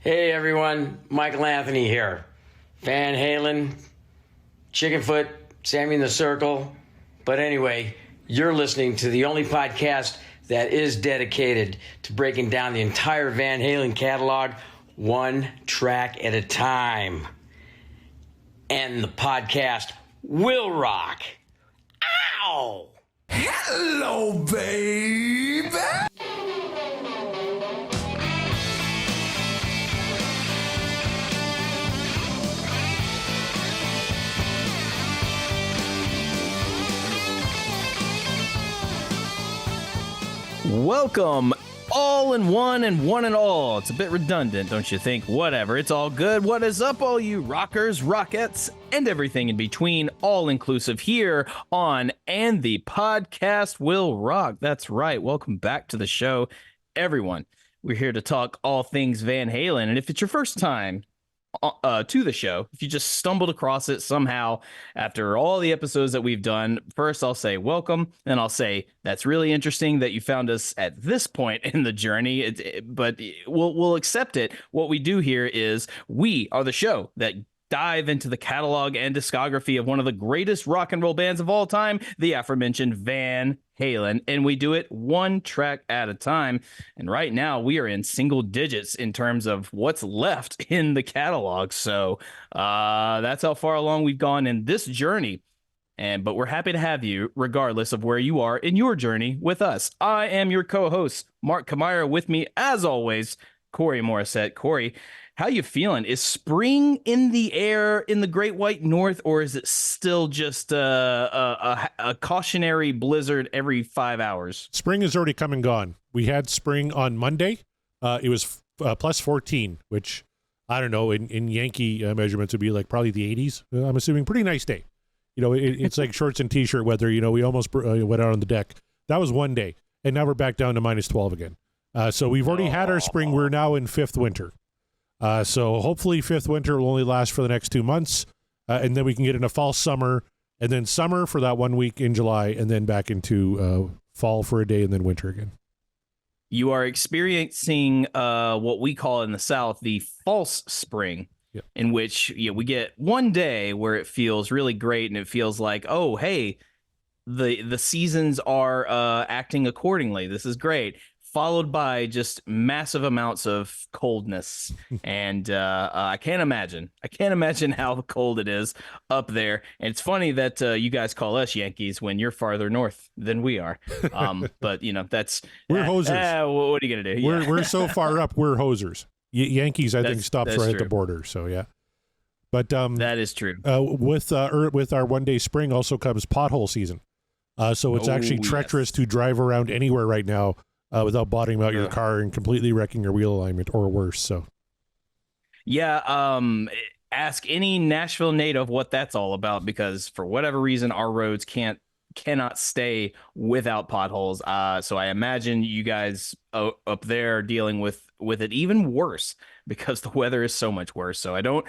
Hey everyone, Michael Anthony here. Van Halen, Chickenfoot, Sammy in the Circle. But anyway, you're listening to the only podcast that is dedicated to breaking down the entire Van Halen catalog one track at a time. And the podcast will rock. Ow! Hello, baby! Welcome, all in one and one and all. It's a bit redundant, don't you think? Whatever, it's all good. What is up, all you rockers, rockettes, and everything in between, all-inclusive here on And the Podcast Will Rock. That's right. Welcome back to the show, everyone. We're here to talk all things Van Halen, and if it's your first time to the show, if you just stumbled across it somehow after all the episodes that we've done, first I'll say welcome, and I'll say that's really interesting that you found us at this point in the journey, but we'll accept it. What we do here is we are the show that dive into the catalog and discography of one of the greatest rock and roll bands of all time, the aforementioned Van Halen, and we do it one track at a time. And right now we are in single digits in terms of what's left in the catalog. So that's how far along we've gone in this journey. But we're happy to have you regardless of where you are in your journey with us. I am your co-host, Mark Kamira. With me, as always, Corey Morissette. Corey, how you feeling? Is spring in the air in the Great White North, or is it still just a cautionary blizzard every 5 hours? Spring has already come and gone. We had spring on Monday. It was plus 14, which, I don't know, in Yankee measurements would be like probably the 80s. I'm assuming pretty nice day. You know, it's like shorts and T-shirt weather. You know, we almost went out on the deck. That was one day. And now we're back down to minus 12 again. So we've already had our spring. We're now in fifth winter. So hopefully fifth winter will only last for the next 2 months, and then we can get into fall, summer, and then summer for that 1 week in July, and then back into fall for a day, and then winter again. You are experiencing what we call in the South the false spring, yep, in which we get one day where it feels really great, and it feels like, oh, hey, the seasons are acting accordingly. This is great. Followed by just massive amounts of coldness. And I can't imagine how cold it is up there. And it's funny that you guys call us Yankees when you're farther north than we are. But, you know, that's... We're hosers. What are you going to do? We're so far up, we're hosers. Yankees, I think, stops right at the border. So, yeah. But that is true. With our one-day spring also comes pothole season. So it's actually treacherous to drive around anywhere right now without bottoming out your car and completely wrecking your wheel alignment or worse. So, yeah, ask any Nashville native what that's all about, because for whatever reason, our roads cannot stay without potholes. So I imagine you guys up there are dealing with it even worse because the weather is so much worse. So I don't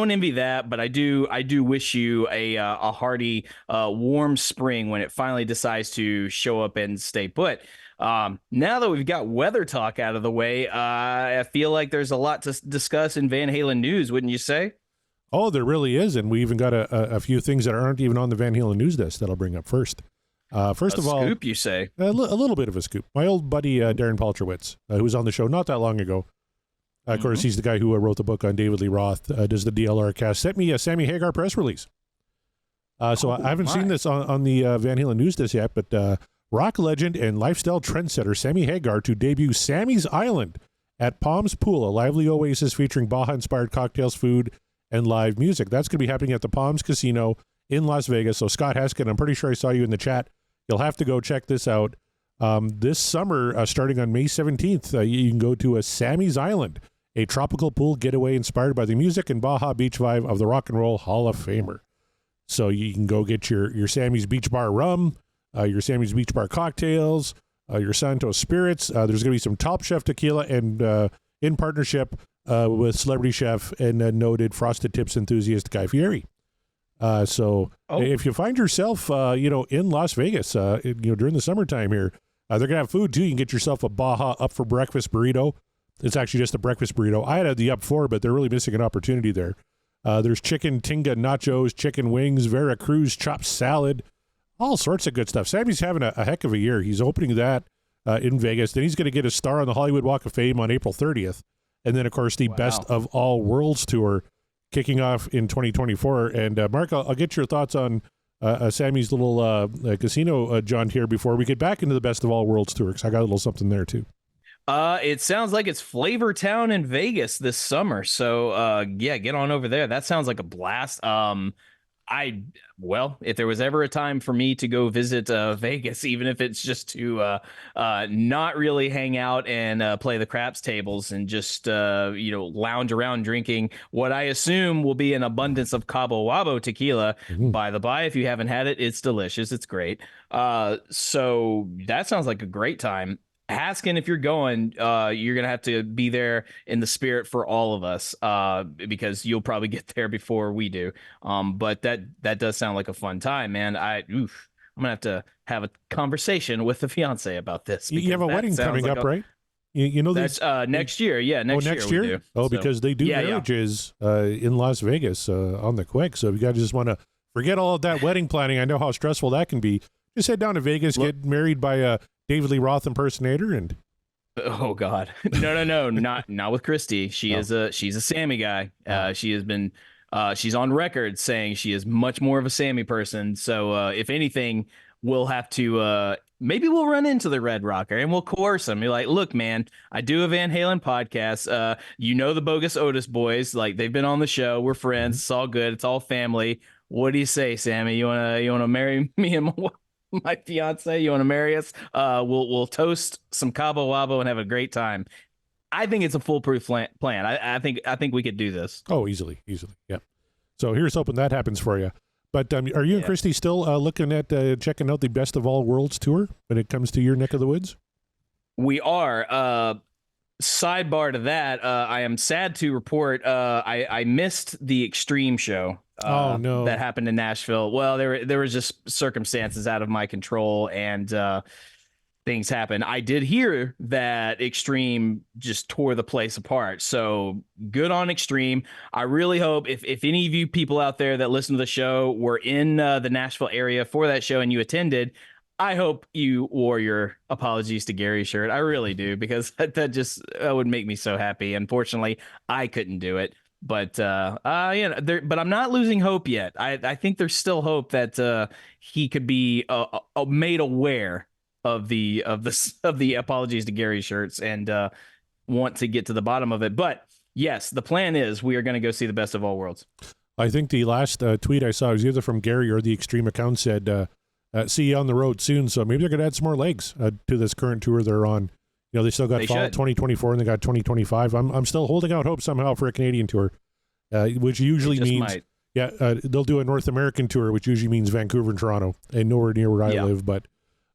envy that, but I do wish you a hearty, warm spring when it finally decides to show up and stay put. Now that we've got weather talk out of the way, I feel like there's a lot to discuss in Van Halen news, wouldn't you say? Oh, there really is, and we even got a few things that aren't even on the Van Halen news list that I'll bring up first. First of all, scoop, you say? A little bit of a scoop. My old buddy Darren Paltrowitz, who was on the show not that long ago, of course, he's the guy who wrote the book on David Lee Roth, does the DLR cast, sent me a Sammy Hagar press release. I haven't seen this on the Van Halen news list yet, but rock legend and lifestyle trendsetter Sammy Hagar to debut Sammy's Island at Palms Pool, a lively oasis featuring Baja-inspired cocktails, food, and live music. That's going to be happening at the Palms Casino in Las Vegas. So Scott Heskin, I'm pretty sure I saw you in the chat. You'll have to go check this out. This summer, starting on May 17th, you can go to a Sammy's Island, a tropical pool getaway inspired by the music and Baja Beach vibe of the Rock and Roll Hall of Famer. So you can go get your Sammy's Beach Bar rum, your Sammy's Beach Bar cocktails, your Santos spirits. There's going to be some Top Chef tequila and in partnership with celebrity chef and noted Frosted Tips enthusiast Guy Fieri. If you find yourself, in Las Vegas, during the summertime here, they're going to have food too. You can get yourself a Baja Up for Breakfast burrito, It's actually just a breakfast burrito. I had the up 4, but they're really missing an opportunity there. There's chicken tinga nachos, chicken wings, Veracruz chopped salad, all sorts of good stuff. Sammy's having a heck of a year. He's opening that in Vegas. Then he's going to get a star on the Hollywood Walk of Fame on April 30th. And then, of course, the Best of All Worlds Tour kicking off in 2024. And, Mark, I'll get your thoughts on Sammy's little casino jaunt here before we get back into the Best of All Worlds Tour, because I got a little something there, too. It sounds like it's Flavor Town in Vegas this summer. So, yeah, get on over there. That sounds like a blast. If there was ever a time for me to go visit Vegas, even if it's just to not really hang out and play the craps tables and just lounge around drinking what I assume will be an abundance of Cabo Wabo tequila. By the by, if you haven't had it, it's delicious. It's great. So that sounds like a great time. Haskin, if you're going, you're going to have to be there in the spirit for all of us, because you'll probably get there before we do. But that does sound like a fun time, man. I'm going to have a conversation with the fiance about this. You have a wedding coming up, right? You know that's next year. Yeah, next year. We do. Oh, because they do marriages in Las Vegas on the quick. So if you guys just want to forget all of that wedding planning, I know how stressful that can be. Just head down to Vegas, get married by a David Lee Roth impersonator, and oh god, no, not with Christy. She's a Sammy guy. She has been she's on record saying she is much more of a Sammy person. So if anything, we'll have to maybe we'll run into the Red Rocker and we'll coerce him. You're like, look, man, I do a Van Halen podcast. The Bogus Otis boys, like they've been on the show. We're friends. It's all good. It's all family. What do you say, Sammy? You wanna marry me and my fiance? You want to marry us? We'll toast some Cabo Wabo and have a great time. I think it's a foolproof plan. I think we could do this. Oh, easily. Yeah. So here's hoping that happens for you. But are you and Christy still looking at checking out the Best of All Worlds tour when it comes to your neck of the woods? We are. Sidebar to that, I am sad to report I missed the Extreme show. Oh no, that happened in Nashville. Well, there was just circumstances out of my control, and things happened. I did hear that Extreme just tore the place apart. So good on Extreme. I really hope if any of you people out there that listen to the show were in the Nashville area for that show and you attended, I hope you wore your Apologies to Gary shirt. I really do, because that would make me so happy. Unfortunately, I couldn't do it. But but I'm not losing hope yet. I think there's still hope that he could be made aware of the Apologies to Gary shirts and want to get to the bottom of it. But yes, the plan is we are going to go see the Best of All Worlds. I think the last tweet I saw was either from Gary or the Extreme account said, see you on the road soon. So maybe they're going to add some more legs to this current tour they're on. They still got fall 2024 and they got 2025. I'm still holding out hope somehow for a Canadian tour, which usually means they'll do a North American tour, which usually means Vancouver and Toronto, and nowhere near where I live. But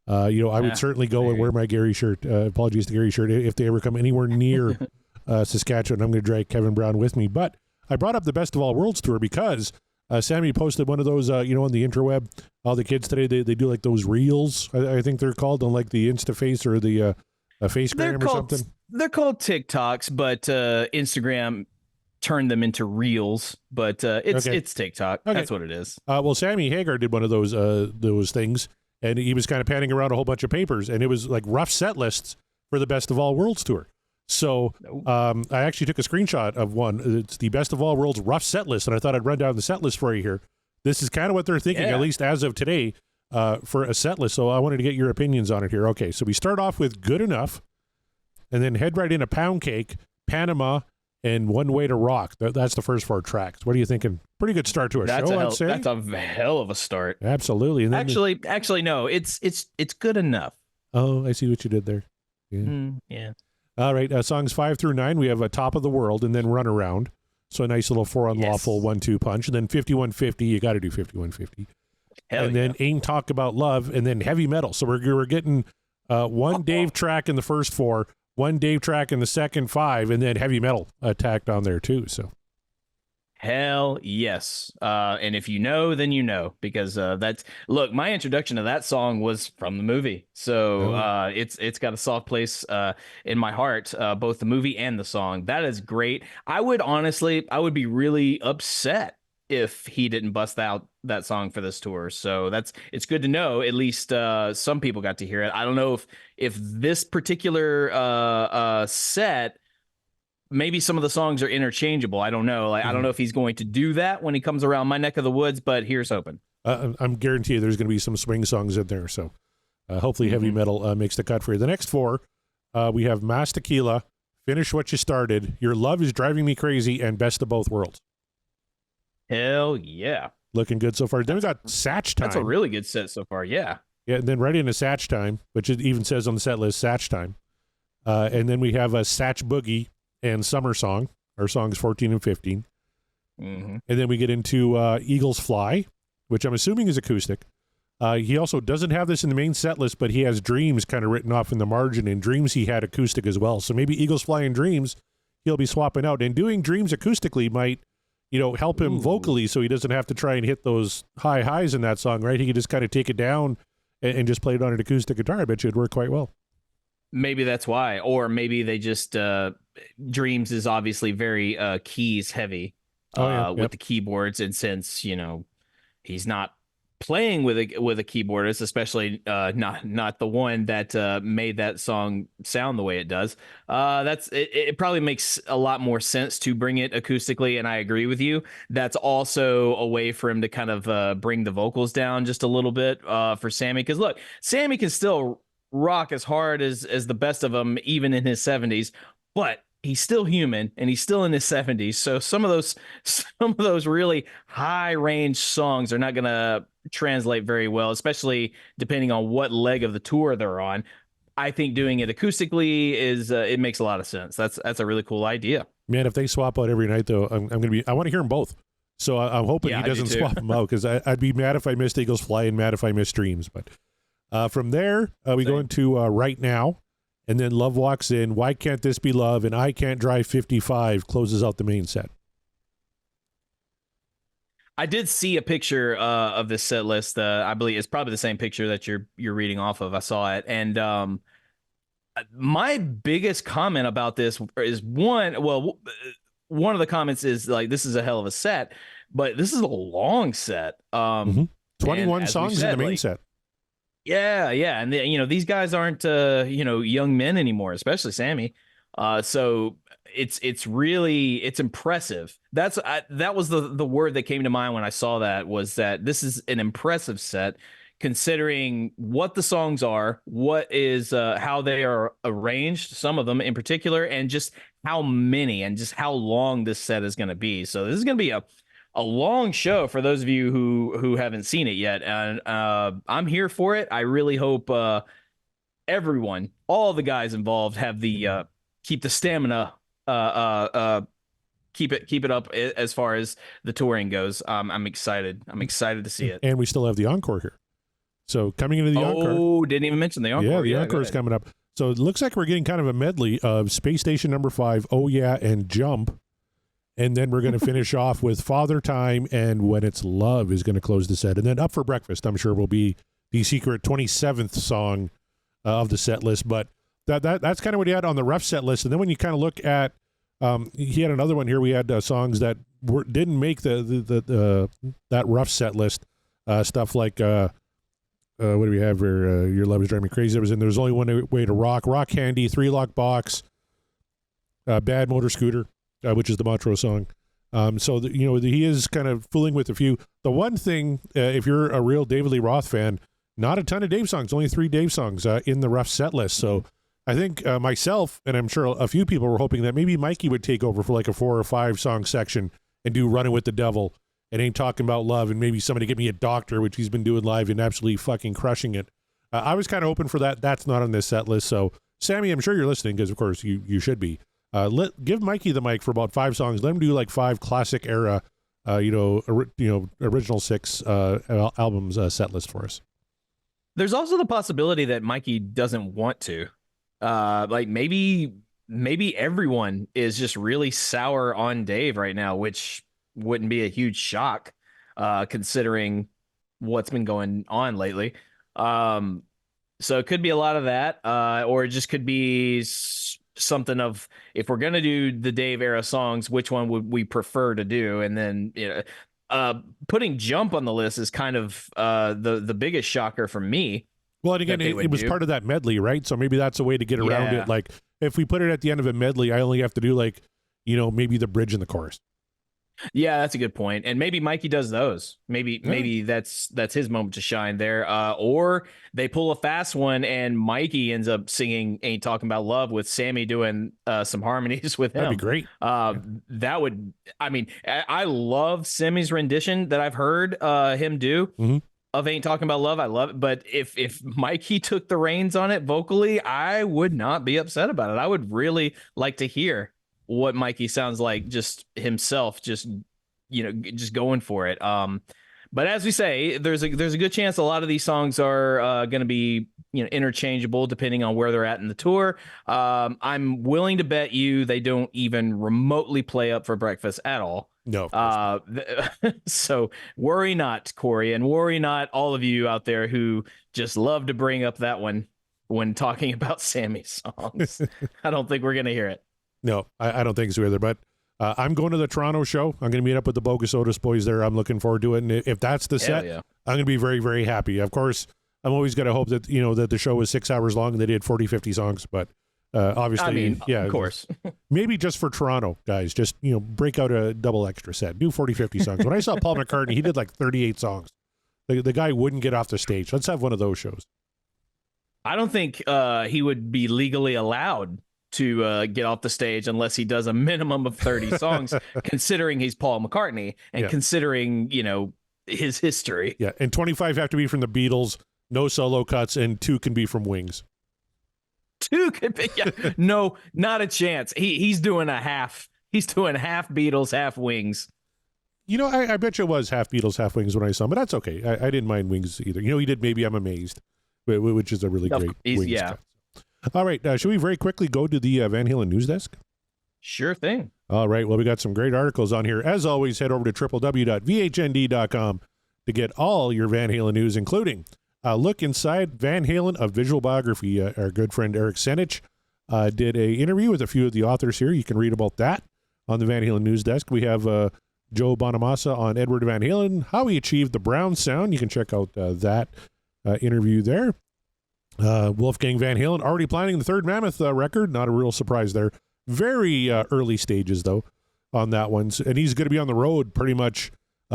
I would certainly go and wear my Gary shirt. Apologies to Gary shirt if they ever come anywhere near Saskatchewan. I'm going to drag Kevin Brown with me. But I brought up the Best of All Worlds tour because Sammy posted one of those, on the interweb. All the kids today they do like those reels. I think they're called on like the InstaFace or the Facegram or something. They're called TikToks, but Instagram turned them into reels. But it's TikTok. Okay. That's what it is. Well, Sammy Hagar did one of those things, and he was kind of panning around a whole bunch of papers, and it was like rough set lists for the Best of All Worlds tour. So I actually took a screenshot of one. It's the Best of All Worlds rough set list, and I thought I'd run down the set list for you here. This is kind of what they're thinking, at least as of today, for a set list. So I wanted to get your opinions on it here. Okay, so we start off with Good Enough, and then head right into Pound Cake, Panama, and One Way to Rock. That's the first 4 tracks. What are you thinking? Pretty good start to a show, I'd say. That's a hell of a start. Absolutely. And then actually, no. It's good enough. Oh, I see what you did there. Yeah. Yeah. All right, songs 5 through 9, we have a Top of the World and then Run Around. So a nice little 4 unlawful 1-2 punch. And then 5150, you got to do 5150. Then Ain't Talk About Love, and then Heavy Metal. So we're getting one Dave track in the first 4, one Dave track in the second 5, and then Heavy Metal tacked on there too. So Hell yes. And if you know, then you know, because that's look, my introduction to that song was from the movie. So it's got a soft place in my heart, both the movie and the song. That is great. I would be really upset if he didn't bust out that song for this tour. So it's good to know. At least some people got to hear it. I don't know if this particular set, maybe some of the songs are interchangeable. I don't know. I don't know if he's going to do that when he comes around my neck of the woods, but here's hoping. I'm guaranteed there's going to be some swing songs in there. So hopefully heavy metal makes the cut for you. The next four, we have Mas Tequila, Finish What You Started, Your Love Is Driving Me Crazy, and Best of Both Worlds. Hell yeah. Looking good so far. Then we got Satch Time. That's a really good set so far. Yeah. Yeah, and then right into Satch Time, which it even says on the set list, Satch Time. And then we have a Satch Boogie and Summer Song, our songs 14 and 15. Mm-hmm. And then we get into Eagles Fly, which I'm assuming is acoustic. He also doesn't have this in the main set list, but he has Dreams kind of written off in the margin, and Dreams he had acoustic as well. So maybe Eagles Fly and Dreams he'll be swapping out. And doing Dreams acoustically might, help him vocally, so he doesn't have to try and hit those high highs in that song, right? He could just kind of take it down and just play it on an acoustic guitar. I bet you it'd work quite well. Maybe that's why. Or maybe they just Dreams is obviously very keys heavy with the keyboards, and since he's not playing with a keyboardist, especially not the one that made that song sound the way it does, it probably makes a lot more sense to bring it acoustically. And I agree with you, that's also a way for him to kind of bring the vocals down just a little bit for Sammy, because look, Sammy can still rock as hard as the best of them, even in his 70s, but he's still human and he's still in his 70s. So some of those really high range songs are not going to translate very well, especially depending on what leg of the tour they're on. I think doing it acoustically it makes a lot of sense. That's a really cool idea. Man, if they swap out every night though, I want to hear them both. So I'm hoping he doesn't swap them out, because I'd be mad if I missed Eagles Fly and mad if I missed Dreams. But from there, we go into Right Now, and then Love Walks In, Why Can't This Be Love, and I Can't Drive 55 closes out the main set. I did see a picture of this set list. I believe it's probably the same picture that you're reading off of. I saw it, and my biggest comment about this is one of the comments is like, this is a hell of a set, but this is a long set. 21 songs in the main set. Yeah, and these guys aren't young men anymore, especially Sammy. So it's really impressive. That was the word that came to mind when I saw that, was that this is an impressive set, considering what the songs are, what is how they are arranged, some of them in particular, and just how many and just how long this set is going to be. So this is going to be a long show for those of you who haven't seen it yet, and I'm here for it. I really hope everyone, all the guys involved, have the keep the stamina, keep it up as far as the touring goes. I'm excited. I'm excited to see it. And we still have the encore here. So coming into the encore. Oh, didn't even mention the encore. Yeah, the encore is coming up. So it looks like we're getting kind of a medley of Space Station Number 5, Oh Yeah, and Jump. And then we're going to finish off with Father Time, and When It's Love is going to close the set. And then Up for Breakfast, I'm sure, will be the secret 27th song of the set list. But that's kind of what he had on the rough set list. And then when you kind of look at, he had another one here. We had songs that didn't make that rough set list. Stuff like, what do we have here? Your Love Is Driving Me Crazy. That was in There's Only One Way to Rock, Rock Candy, Three Lock Box, Bad Motor Scooter, which is the Montrose song. So he is kind of fooling with a few. The one thing, if you're a real David Lee Roth fan, not a ton of Dave songs, only 3 Dave songs in the rough set list. So I think myself, and I'm sure a few people were hoping that maybe Mikey would take over for like a 4 or 5 song section and do Running with the Devil and Ain't Talking About Love, and maybe somebody get me a Doctor, which he's been doing live and absolutely fucking crushing it. I was kind of hoping for that. That's not on this set list. So Sammy, I'm sure you're listening, because of course you should be. Give Mikey the mic for about 5 songs. Let him do like 5 classic era, original 6 albums set list for us. There's also the possibility that Mikey doesn't want to. Like maybe everyone is just really sour on Dave right now, which wouldn't be a huge shock, considering what's been going on lately. So it could be a lot of that, or it just could be something of, if we're gonna do the Dave era songs, which one would we prefer to do? And then putting Jump on the list is kind of the biggest shocker for me. Well, and again, it was part of that medley, right? So maybe that's a way to get around it. Like, if we put it at the end of a medley, I only have to do like, maybe the bridge and the chorus. Yeah, that's a good point. And maybe Mikey does those. Maybe that's his moment to shine there. Or they pull a fast one and Mikey ends up singing Ain't Talking About Love with Sammy doing some harmonies with him. That'd be great. That would, I mean, I love Sammy's rendition that I've heard him do of Ain't Talking About Love. I love it. But if Mikey took the reins on it vocally, I would not be upset about it. I would really like to hear what Mikey sounds like, just himself, just going for it. But as we say, there's a good chance a lot of these songs are going to be interchangeable depending on where they're at in the tour. I'm willing to bet you they don't even remotely play Up for Breakfast at all. No. So worry not, Corey, and worry not, all of you out there who just love to bring up that one when talking about Sammy's songs. I don't think we're going to hear it. No, I don't think so either. But I'm going to the Toronto show. I'm going to meet up with the Bogus Otis boys there. I'm looking forward to it. And if that's the set, I'm going to be very, very happy. Of course, I'm always going to hope that, that the show was 6 hours long and they did 40, 50 songs. But obviously, of course. Maybe just for Toronto, guys, just, break out a double extra set. Do 40, 50 songs. When I saw Paul McCartney, he did like 38 songs. The guy wouldn't get off the stage. Let's have one of those shows. I don't think he would be legally allowed to get off the stage unless he does a minimum of 30 songs, considering he's Paul McCartney and considering, his history. Yeah. And 25 have to be from the Beatles, no solo cuts, and 2 can be from Wings. 2 could be, no, not a chance. He's doing a half. He's doing half Beatles, half Wings. I bet you it was half Beatles, half Wings when I saw him, but that's okay. I didn't mind Wings either. He did Maybe I'm Amazed, which is a really great Wings cut. All right, should we very quickly go to the Van Halen news desk? Sure thing. All right, well, we got some great articles on here. As always, head over to www.vhnd.com to get all your Van Halen news, including a look inside Van Halen, a visual biography. Our good friend Eric Senich did an interview with a few of the authors here. You can read about that on the Van Halen news desk. We have Joe Bonamassa on Edward Van Halen, how he achieved the Brown sound. You can check out that interview there. Wolfgang Van Halen already planning the Third Mammoth record. Not a real surprise there. Very early stages, though, on that one. And he's going to be on the road pretty much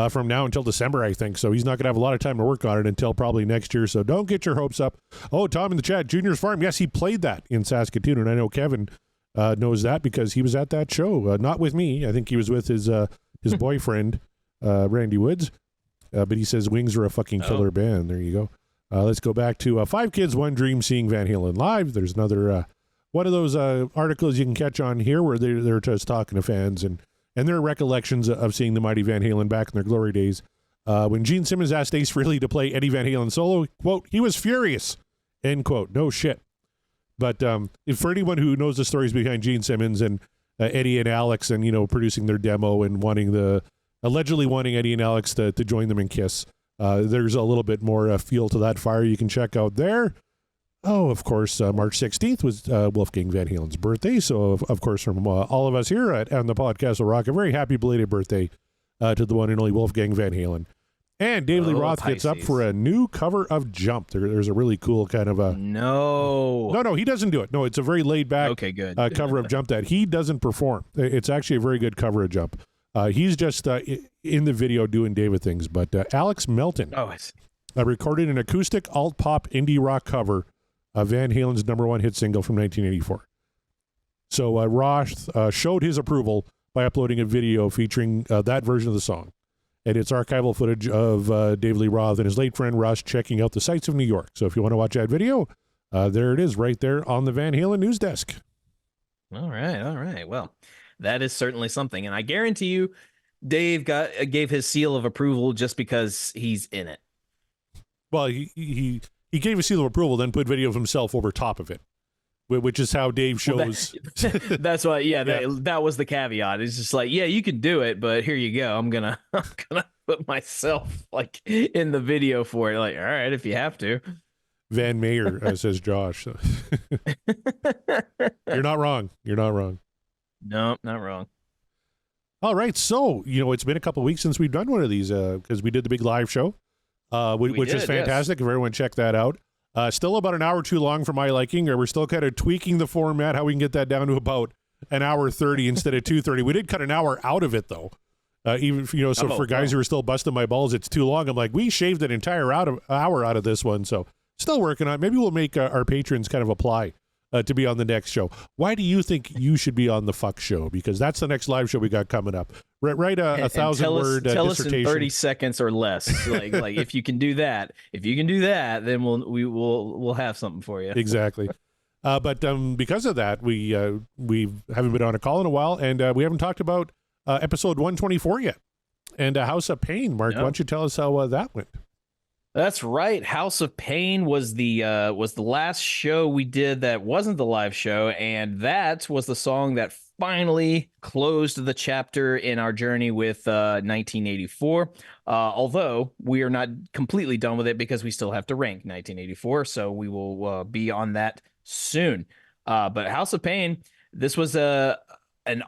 from now until December, I think. So he's not going to have a lot of time to work on it until probably next year. So don't get your hopes up. Oh, Tom in the chat, Junior's Farm. Yes, he played that in Saskatoon. And I know Kevin knows that because he was at that show. Not with me. I think he was with his boyfriend, Randy Woods. But he says Wings are a fucking killer band. There you go. Let's go back to 5 Kids, One Dream, seeing Van Halen live. There's another one of those articles you can catch on here where they're just talking to fans and their recollections of seeing the mighty Van Halen back in their glory days. When Gene Simmons asked Ace Frehley to play Eddie Van Halen solo, quote, he was furious, end quote. No shit. But for anyone who knows the stories behind Gene Simmons and Eddie and Alex and, producing their demo and allegedly wanting Eddie and Alex to join them in Kiss, there's a little bit more feel to that fire you can check out there. Oh, of course, March 16th was Wolfgang Van Halen's birthday. So, of course, from all of us here on the podcast will rock, a very happy belated birthday to the one and only Wolfgang Van Halen. And David Lee Roth gets up for a new cover of Jump. There's a really cool kind of a... No, he doesn't do it. No, it's a very laid-back cover of Jump that he doesn't perform. It's actually a very good cover of Jump. He's just in the video doing David things. But Alex Melton recorded an acoustic alt-pop indie rock cover of Van Halen's #1 hit single from 1984. So Roth showed his approval by uploading a video featuring that version of the song. And it's archival footage of David Lee Roth and his late friend Russ checking out the sights of New York. So if you want to watch that video, there it is right there on the Van Halen news desk. All right. Well, that is certainly something. And I guarantee you, Dave gave his seal of approval just because he's in it. Well, he gave a seal of approval, then put video of himself over top of it, which is how Dave Well, shows. That's why, yeah, Yeah. that was the caveat. It's just like, yeah, you can do it, but here you go. I'm gonna put myself like in the video for it. Like, all right, if you have to. Van Mayer, says Josh. You're not wrong. You're not wrong. No, not wrong. All right. So, it's been a couple of weeks since we've done one of these because we did the big live show, which did, is fantastic. If everyone check that out. Still about an hour too long for my liking, or we're still kind of tweaking the format, how we can get that down to about an hour 30 instead of 2:30. We did cut an hour out of it, though. Even, so for guys who are still busting my balls, it's too long. I'm like, we shaved an entire hour out of this one. So still working on it. Maybe we'll make our patrons kind of apply to be on the next show. Why do you think you should be on the fuck show? Because that's the next live show we got coming up. Write a 1,000-word tell us dissertation. in 30 seconds or less. Like if you can do that, then we'll have something for you. Exactly. But because of that, we haven't been on a call in a while, and we haven't talked about episode 124 yet. And House of Pain, Mark, why don't you tell us how that went? That's right. House of Pain was the last show we did that wasn't the live show, and that was the song that finally closed the chapter in our journey with 1984. Although we are not completely done with it because we still have to rank 1984, so we will be on that soon. But House of Pain, this was an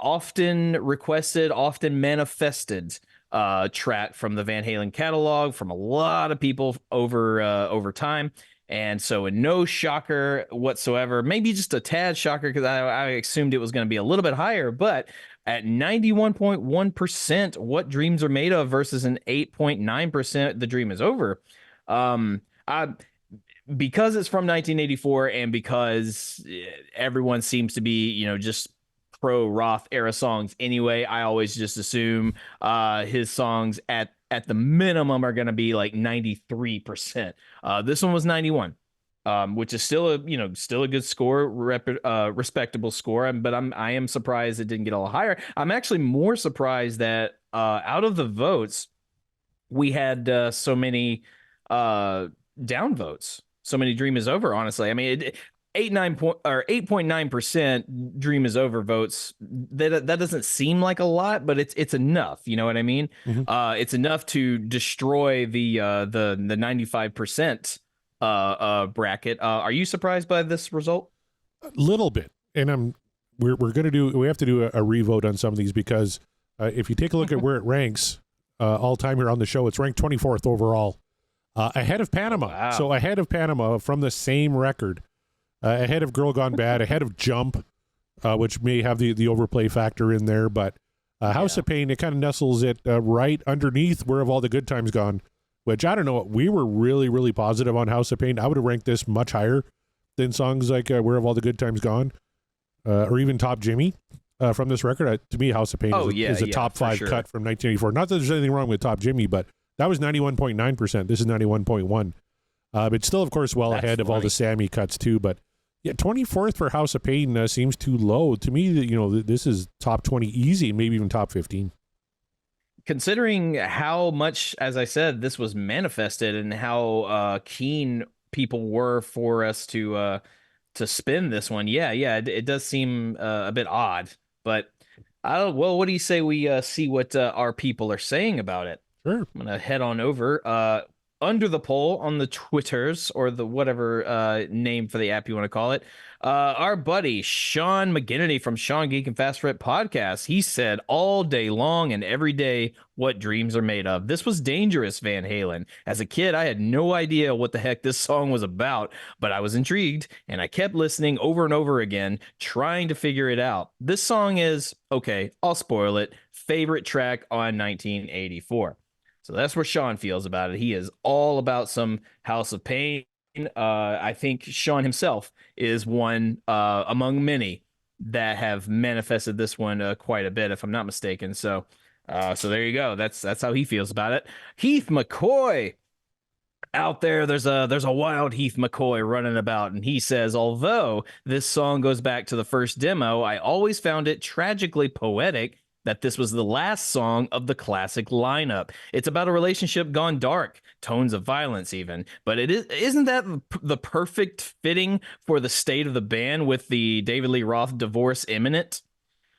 often requested, often manifested track from the Van Halen catalog from a lot of people over time. And so no shocker whatsoever, maybe just a tad shocker because I assumed it was going to be a little bit higher, but at 91.1%, What Dreams Are Made Of versus an 8.9%, The Dream Is Over. Because it's from 1984 and because everyone seems to be, just pro Roth era songs anyway, I always just assume his songs at the minimum are going to be like 93%. This one was 91, which is still a good score, respectable score. But I am surprised it didn't get a little higher. I'm actually more surprised that out of the votes, we had so many downvotes. So many Dream Is Over. Honestly, I mean, 8.9% Dream Is Over votes. That doesn't seem like a lot, but it's enough. You know what I mean? Mm-hmm. It's enough to destroy the 95% bracket. Are you surprised by this result? A little bit, and we have to do a revote on some of these because if you take a look at where it ranks all time here on the show, it's ranked 24th overall, ahead of Panama. Wow. So ahead of Panama from the same record. Ahead of Girl Gone Bad, ahead of Jump, which may have the overplay factor in there, but House of Pain, it kind of nestles it right underneath Where Have All the Good Times Gone, which I don't know, we were really, really positive on House of Pain. I would have ranked this much higher than songs like Where Have All the Good Times Gone, or even Top Jimmy from this record. To me, House of Pain is a top 5 cut from 1984. Not that there's anything wrong with Top Jimmy, but that was 91.9%. This is 91.1. But still, of course, ahead of all the Sammy cuts too, but yeah, 24th for House of Pain seems too low. To me, this is top 20 easy, maybe even top 15. Considering how much, as I said, this was manifested and how keen people were for us to spin this one, it does seem a bit odd. But what do you say we see what our people are saying about it? Sure. I'm gonna head on over. Under the poll on the Twitters or the whatever name for the app you want to call it, our buddy Sean McGinnity from Sean Geek and Fast Fret Podcast, he said all day long and every day, What Dreams Are Made Of. This was dangerous, Van Halen. As a kid, I had no idea what the heck this song was about, but I was intrigued and I kept listening over and over again, trying to figure it out. This song is, okay, I'll spoil it, favorite track on 1984. So that's where Sean feels about it. He is all about some House of Pain. I think Sean himself is one among many that have manifested this one quite a bit, if I'm not mistaken. So there you go. That's how he feels about it. Heath McCoy out there. There's a wild Heath McCoy running about, and he says, although this song goes back to the first demo, I always found it tragically poetic that this was the last song of the classic lineup. It's about a relationship gone dark, tones of violence even. But isn't that the perfect fitting for the state of the band with the David Lee Roth divorce imminent?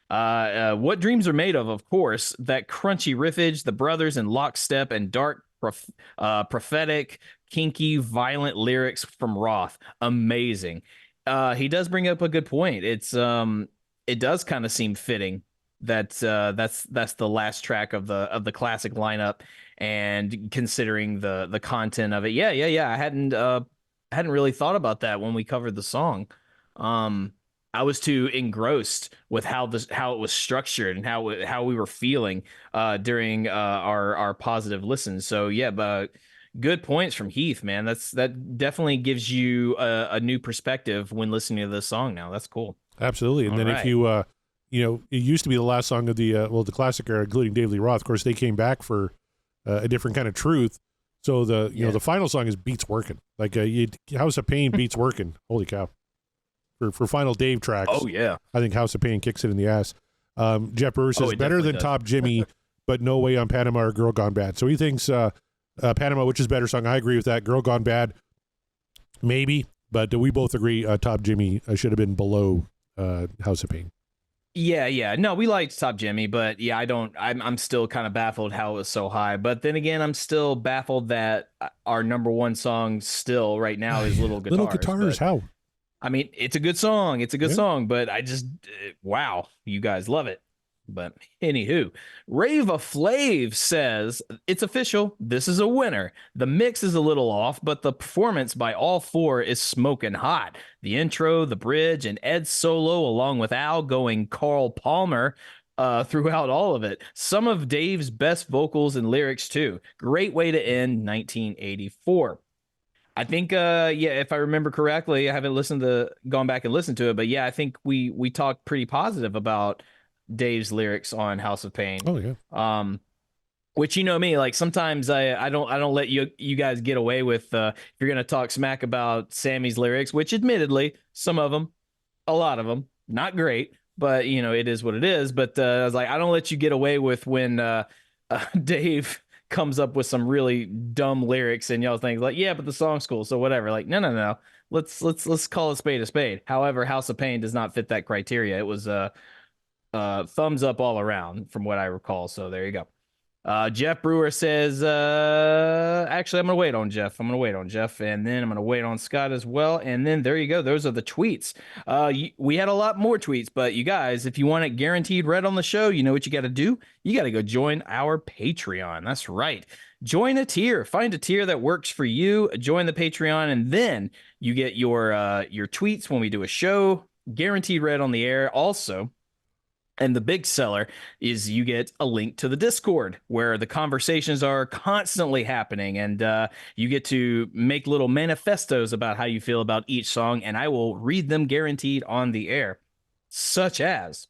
What Dreams Are Made Of course, that crunchy riffage, the brothers in lockstep, and dark, prophetic, kinky, violent lyrics from Roth. Amazing. He does bring up a good point. It does kind of seem fitting that that's the last track of the classic lineup, and considering the content of it. Yeah. I hadn't really thought about that when we covered the song. I was too engrossed with how it was structured and how we were feeling during our positive listens. So yeah, but good points from Heath, man. That definitely gives you a new perspective when listening to this song now. That's cool. Absolutely. And then if you it used to be the last song of the classic era, including David Lee Roth. Of course, they came back for a different kind of truth. So the final song is Beats Working. Like House of Pain beats Working. Holy cow. For final Dave tracks. Oh yeah. I think House of Pain kicks it in the ass. Jeff Brewer says better than Top Jimmy, but no way on Panama or Girl Gone Bad. So he thinks Panama, which is a better song. I agree with that. Girl Gone Bad, maybe, but we both agree Top Jimmy should have been below House of Pain. Yeah. No, we liked Top Jimmy, but yeah, I'm still kind of baffled how it was so high. But then again, I'm still baffled that our number one song still right now is Little Guitars. Little Guitars, how? I mean, it's a good song. It's a good song, but I just, wow, you guys love it. But anywho, Rava Flav says, it's official. This is a winner. The mix is a little off, but the performance by all four is smoking hot. The intro, the bridge, and Ed's solo, along with Al going Carl Palmer throughout all of it. Some of Dave's best vocals and lyrics, too. Great way to end 1984. I think, if I remember correctly, I haven't gone back and listened to it, but yeah, I think we talked pretty positive about Dave's lyrics on House of Pain. Oh yeah. Which, you know me, like sometimes I don't let you guys get away with if you're gonna talk smack about Sammy's lyrics, which admittedly some of them, a lot of them, not great, but it is what it is. But I was like, I don't let you get away with when Dave comes up with some really dumb lyrics and y'all think like, yeah, but the song's cool, so whatever. Like, no. Let's call a spade a spade. However, House of Pain does not fit that criteria. It was thumbs up all around from what I recall. So there you go. Jeff Brewer says, actually, I'm going to wait on Jeff. And then I'm going to wait on Scott as well. And then there you go. Those are the tweets. We had a lot more tweets, but you guys, if you want it guaranteed read on the show, you know what you got to do? You got to go join our Patreon. That's right. Join a tier. Find a tier that works for you. Join the Patreon, and then you get your tweets when we do a show, guaranteed read on the air. Also, and the big seller is you get a link to the Discord where the conversations are constantly happening, and you get to make little manifestos about how you feel about each song, and I will read them guaranteed on the air. Such as,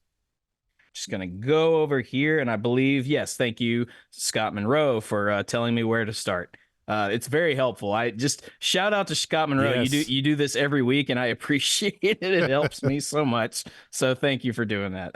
just going to go over here, and I believe, yes, thank you, Scott Monroe, for telling me where to start. It's very helpful. I just shout out to Scott Monroe. Yes. You do this every week, and I appreciate it. It helps me so much. So thank you for doing that.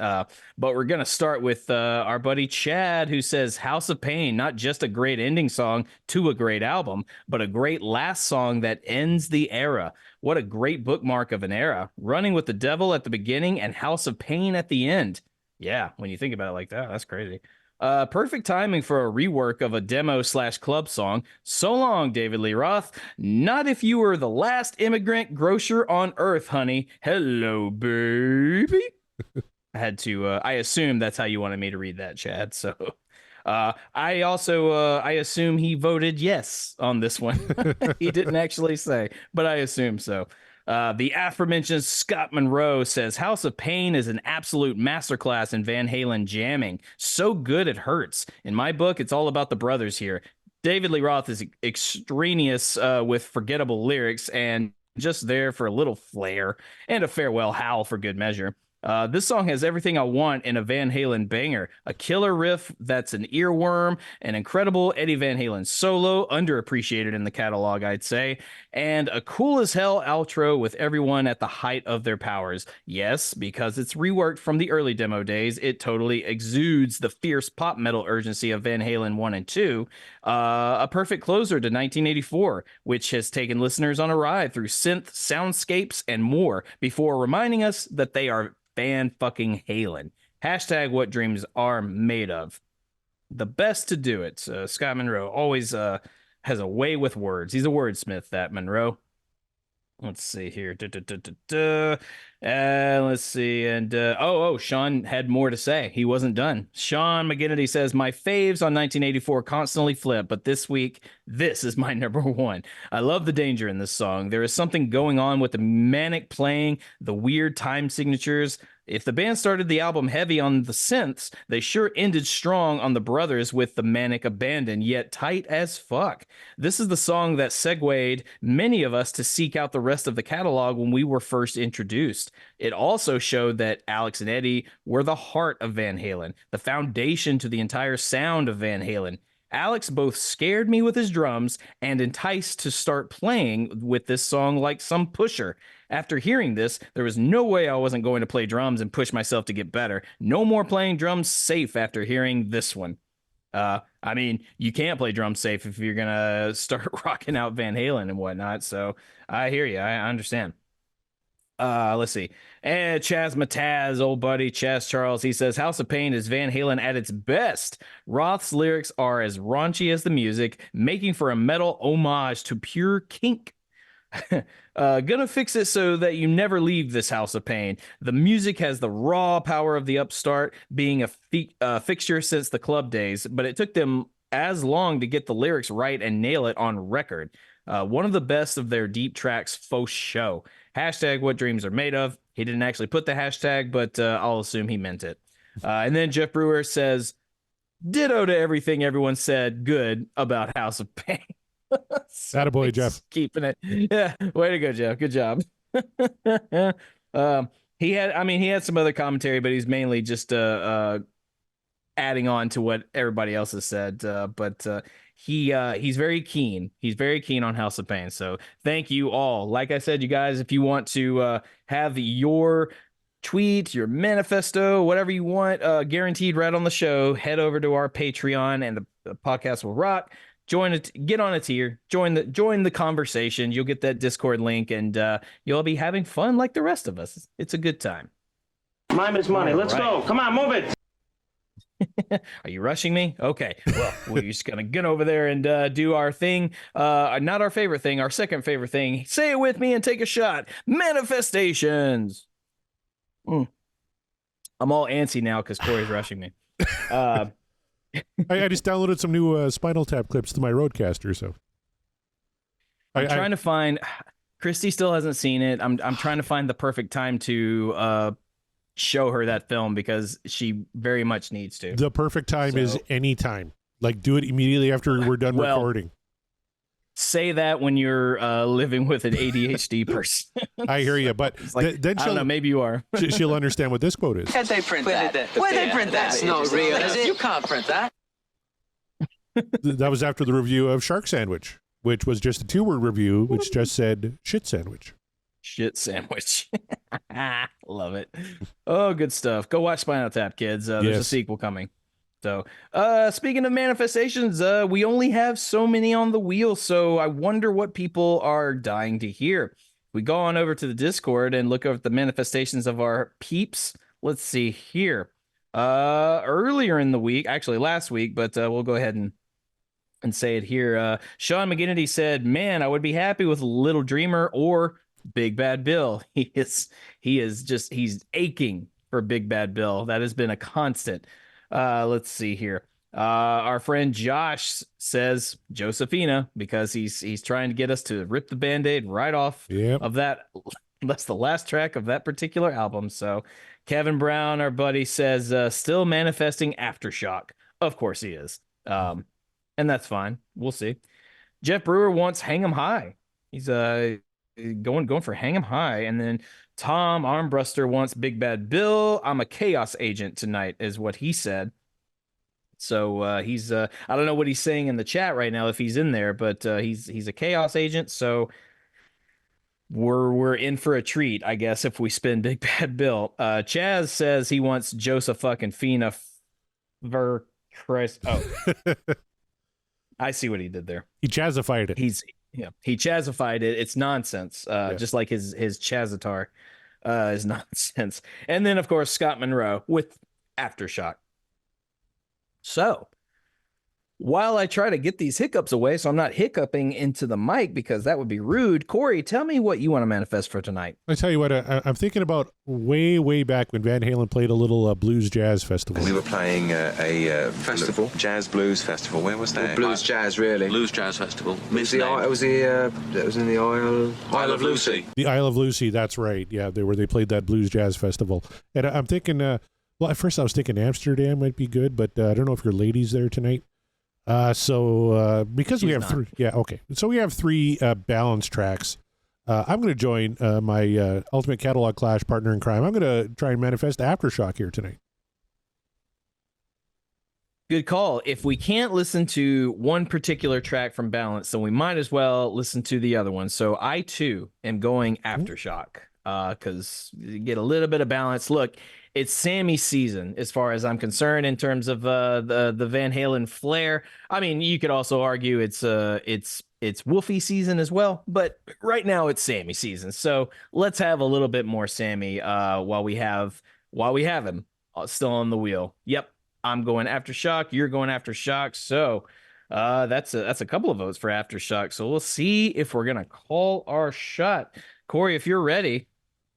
But we're gonna start with our buddy Chad, who says House of Pain, not just a great ending song to a great album, but a great last song that ends the era. What a great bookmark of an era. Running with the Devil at the beginning and House of Pain at the end. Yeah, when you think about it like that, that's crazy. Perfect timing for a rework of a demo/club song. So long, David Lee Roth. Not if you were the last immigrant grocer on Earth, honey. Hello, baby. I had to, I assume that's how you wanted me to read that, Chad. So I also, I assume he voted yes on this one. He didn't actually say, but I assume so. The aforementioned Scott Monroe says House of Pain is an absolute masterclass in Van Halen jamming. So good it hurts. In my book, it's all about the brothers here. David Lee Roth is extraneous with forgettable lyrics and just there for a little flair and a farewell howl for good measure. This song has everything I want in a Van Halen banger. A killer riff that's an earworm, an incredible Eddie Van Halen solo, underappreciated in the catalog, I'd say, and a cool as hell outro with everyone at the height of their powers. Yes, because it's reworked from the early demo days, it totally exudes the fierce pop metal urgency of Van Halen 1 and 2. A perfect closer to 1984, which has taken listeners on a ride through synth, soundscapes, and more before reminding us that they are Van fucking Halen. Hashtag what dreams are made of. The best to do it. Scott Monroe always has a way with words. He's a wordsmith, that Monroe. Let's see here. Let's see. And Sean had more to say. He wasn't done. Sean McGinnity says, my faves on 1984 constantly flip, but this week, this is my number one. I love the danger in this song. There is something going on with the manic playing, the weird time signatures. If the band started the album heavy on the synths, they sure ended strong on the brothers with the manic abandon, yet tight as fuck. This is the song that segued many of us to seek out the rest of the catalog when we were first introduced. It also showed that Alex and Eddie were the heart of Van Halen, the foundation to the entire sound of Van Halen. Alex both scared me with his drums and enticed to start playing with this song like some pusher. After hearing this, there was no way I wasn't going to play drums and push myself to get better. No more playing drums safe after hearing this one. I mean, you can't play drums safe if you're going to start rocking out Van Halen and whatnot. So I hear you. I understand. Let's see. And Chaz Mataz, old buddy Chaz Charles, he says House of Pain is Van Halen at its best. Roth's lyrics are as raunchy as the music, making for a metal homage to pure kink. Gonna fix it so that you never leave this House of Pain. The music has the raw power of the upstart, being a fixture since the club days, but it took them as long to get the lyrics right and nail it on record. One of the best of their deep tracks, faux show. Hashtag what dreams are made of. He didn't actually put the hashtag, but I'll assume he meant it. And then Jeff Brewer says, ditto to everything everyone said good about House of Pain. So attaboy, Jeff. Keeping it. Yeah. Way to go, Jeff. Good job. He had some other commentary, but he's mainly just adding on to what everybody else has said. But he's very keen. He's very keen on House of Pain. So thank you all. Like I said, you guys, if you want to have your tweet, your manifesto, whatever you want, guaranteed right on the show, head over to our Patreon and the podcast will rock. Join it, get on a tier, join the conversation. You'll get that Discord link and you'll be having fun like the rest of us. It's a good time. Time is money. Let's go. Come on, move it. Are you rushing me? Okay. Well, we're just going to get over there and do our thing. Not our favorite thing, our second favorite thing. Say it with me and take a shot. Manifestations. I'm all antsy now because Corey's rushing me. I just downloaded some new Spinal Tap clips to my Roadcaster, so I'm trying to find. Christy still hasn't seen it. I'm trying to find the perfect time to show her that film because she very much needs to. The perfect time is any time. Like, do it immediately after we're done recording. Say that when you're living with an ADHD person. I hear you, but like, then I don't know, maybe you are. She'll understand what this quote is. Where'd they print that? Where'd they print that? That's not real, is it? You can't print that. That was after the review of Shark Sandwich, which was just a 2-word review, which just said shit sandwich. Shit sandwich. Love it. Oh, good stuff. Go watch Spinal Tap, kids. There's a sequel coming. So, speaking of manifestations, we only have so many on the wheel, so I wonder what people are dying to hear. We go on over to the Discord and look over the manifestations of our peeps. Let's see here. Earlier in the week, actually last week, but we'll go ahead and say it here. Sean McGinnity said, man, I would be happy with Little Dreamer or Big Bad Bill. He's aching for Big Bad Bill. That has been a constant. Let's see here. Our friend Josh says Josephina because he's trying to get us to rip the Band-Aid right off of that. That's the last track of that particular album. So Kevin Brown, our buddy, says still manifesting Aftershock. Of course he is. And that's fine. We'll see. Jeff Brewer wants Hang 'em High. He's going for Hang 'em High. And then Tom Armbruster wants Big Bad Bill. I'm a chaos agent tonight, is what he said. So he's I don't know what he's saying in the chat right now if he's in there, but he's a chaos agent. So we're in for a treat, I guess, if we spin Big Bad Bill. Chaz says he wants Joseph fucking Fina ver Christ. Oh, I see what he did there. He chazified it. He chazified it. It's nonsense. Just like his Chazitar is nonsense. And then of course Scott Monroe with Aftershock. So while I try to get these hiccups away so I'm not hiccuping into the mic because that would be rude, Corey, tell me what you want to manifest for tonight. I tell you what, I'm thinking about way back when Van Halen played a little blues jazz festival. We were playing a festival, jazz blues festival. Where was that? Blues jazz, really. Blues jazz festival. It was in the Isle of Lucy. The Isle of Lucy, that's right. Yeah, they played that blues jazz festival. And I'm thinking, well, at first I was thinking Amsterdam might be good, but I don't know if your lady's there tonight. Because we have three, so we have three balanced tracks. I'm going to join my Ultimate Catalog Clash partner in crime. I'm going to try and manifest Aftershock here tonight. Good call. If we can't listen to one particular track from Balance, then we might as well listen to the other one. So I too am going Aftershock because you get a little bit of balance. Look, it's Sammy season as far as I'm concerned in terms of the Van Halen flair. I mean, you could also argue it's Wolfie season as well, but right now it's Sammy season. So let's have a little bit more Sammy while we have him still on the wheel. Yep, I'm going Aftershock. You're going Aftershock. So that's a couple of votes for Aftershock. So we'll see if we're gonna call our shot. Corey, if you're ready.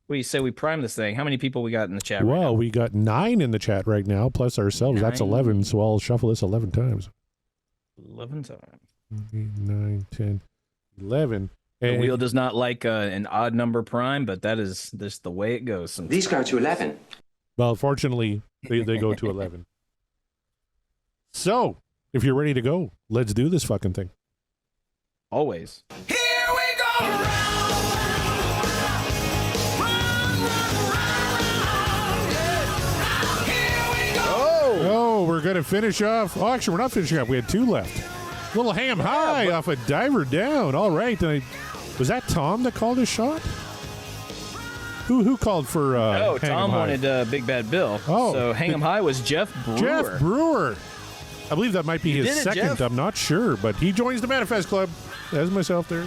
What do you say we prime this thing? How many people we got in the chat right now? We got 9 in the chat right now, plus ourselves. 9. That's 11, so I'll shuffle this 11 times. 11 times. 8, 9, 10, 11. The wheel does not like an odd number prime, but that is just the way it goes sometimes. These go to 11. Well, fortunately, they go to 11. So, if you're ready to go, let's do this fucking thing. Always. Here we go! Oh, we're going to finish off. Oh, actually, we're not finishing up. We had 2 left. Little Hang 'em High off a Diver Down. All right. Was that Tom that called his shot? Who called for No, Hang 'em Tom High? wanted Big Bad Bill. Oh. So Hang 'em High was Jeff Brewer. Jeff Brewer. I believe that might be his second. Jeff. I'm not sure, but he joins the Manifest Club. As myself there.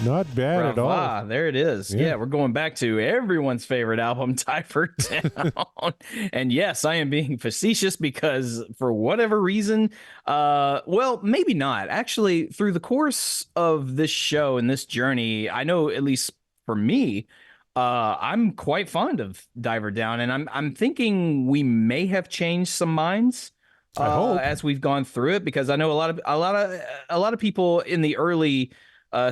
Not bad at all. There it is. Yeah, we're going back to everyone's favorite album, Diver Down. And yes, I am being facetious because for whatever reason, well, maybe not. Actually, through the course of this show and this journey, I know at least for me, I'm quite fond of Diver Down, and I'm thinking we may have changed some minds as we've gone through it, because I know a lot of people in the early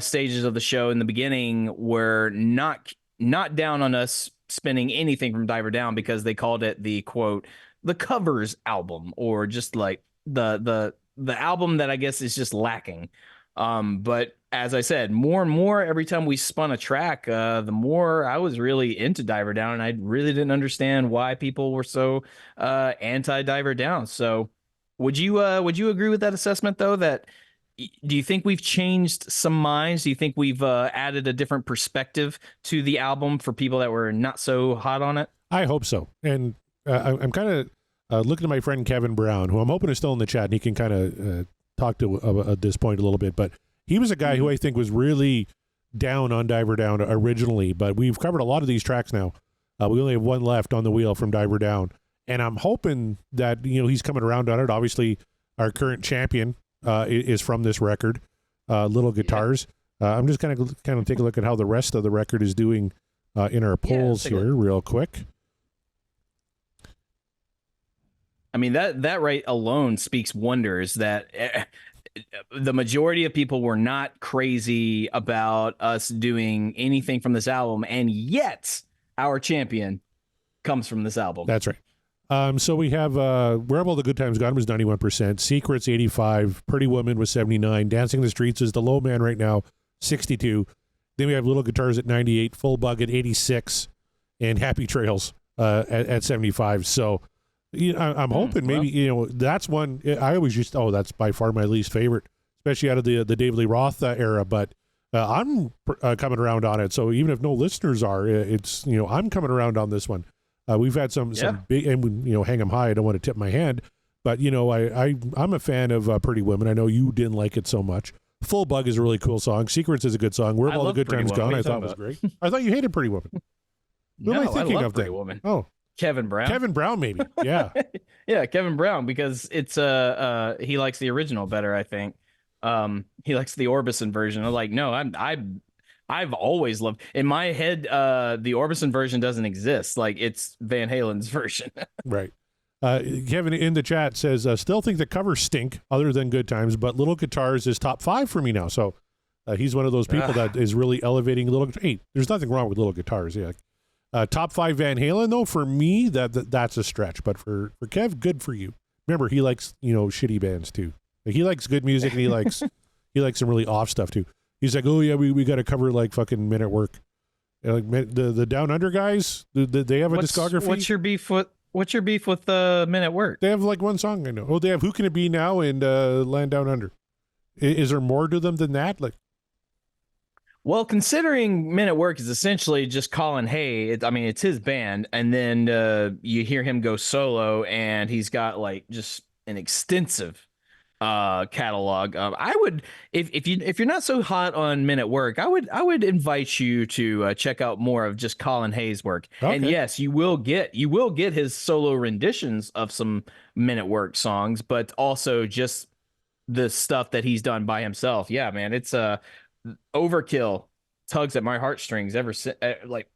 stages of the show in the beginning were not down on us spinning anything from Diver Down because they called it the quote the covers album, or just like the album that I guess is just lacking. But as I said, more and more every time we spun a track, the more I was really into Diver Down, and I really didn't understand why people were so anti Diver Down. So would you agree with that assessment though? Do you think we've changed some minds? Do you think we've added a different perspective to the album for people that were not so hot on it? I hope so. And I'm kind of looking at my friend Kevin Brown, who I'm hoping is still in the chat, and he can kind of talk to at this point a little bit. But he was a guy who I think was really down on Diver Down originally, but we've covered a lot of these tracks now. We only have 1 left on the wheel from Diver Down. And I'm hoping that, he's coming around on it. Obviously, our current champion is from this record, Little Guitars. I'm just kind of take a look at how the rest of the record is doing in our polls here real quick. I mean, that right alone speaks wonders that the majority of people were not crazy about us doing anything from this album, and yet our champion comes from this album. That's right. So we have Wherever All the Good Times Gone was 91%, Secrets 85%, Pretty Woman was 79%, Dancing in the Streets is the low man right now, 62%, Then we have Little Guitars at 98, Full Bug at 86, and Happy Trails at 75. So, I'm hoping maybe, that's one. I always that's by far my least favorite, especially out of the David Lee Roth era. But I'm coming around on it. So even if no listeners are, it's, I'm coming around on this one. We've had some big, and Hang 'em High. I don't want to tip my hand, but I'm a fan of Pretty Women. I know you didn't like it so much. Full Bug is a really cool song. Secrets is a good song. Where Have All the Good Times Gone? I thought was great. I thought you hated Pretty Woman. Who am I thinking love of? Pretty Woman. Oh, Kevin Brown, maybe. Yeah, yeah, Kevin Brown, because it's he likes the original better. I think he likes the Orbison version. I'm like, no, I've always loved. In my head, the Orbison version doesn't exist. Like, it's Van Halen's version. Right. Kevin in the chat says, still think the covers stink other than Good Times, but Little Guitars is top 5 for me now. So he's one of those people that is really elevating Little. Hey, there's nothing wrong with Little Guitars. Yeah. Top 5 Van Halen though, for me, that's a stretch, but for Kev, good for you. Remember, he likes, shitty bands too. Like, he likes good music, and he likes some really off stuff too. He's like, oh yeah, we got to cover like fucking Men at Work. Like the Down Under guys, they have a discography. What's your beef with Men at Work? They have like one song I know. Oh, they have Who Can It Be Now and Land Down Under. Is there more to them than that? Like, well, considering Men at Work is essentially just Colin Hay, it's his band, and then you hear him go solo, and he's got like just an extensive catalog. I would, if you're not so hot on Men at Work, I would invite you to check out more of just Colin Hay's work. Okay. And yes, you will get his solo renditions of some Men at Work songs, but also just the stuff that he's done by himself. Yeah, man, it's Overkill tugs at my heartstrings like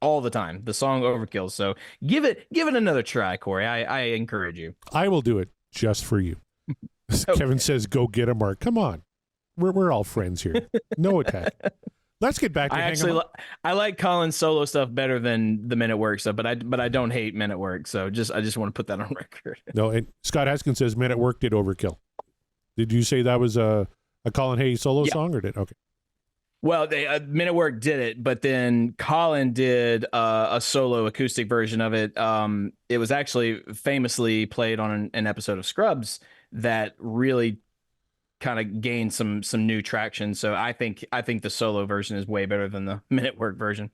all the time. The song Overkill. So give it another try, Corey. I encourage you. I will do it just for you. Okay. Kevin says, "Go get him, Mark." Come on, we're all friends here. No attack. Let's get back to I like Colin's solo stuff better than the Men at Work stuff, but I don't hate Men at Work. So I just want to put that on record. No, and Scott Haskins says Men at Work did Overkill. Did you say that was a Colin Hay solo song, or did okay? Well, Men at Work did it, but then Colin did a solo acoustic version of it. It was actually famously played on an episode of Scrubs that really kind of gained some new traction. So I think the solo version is way better than the Men at Work version.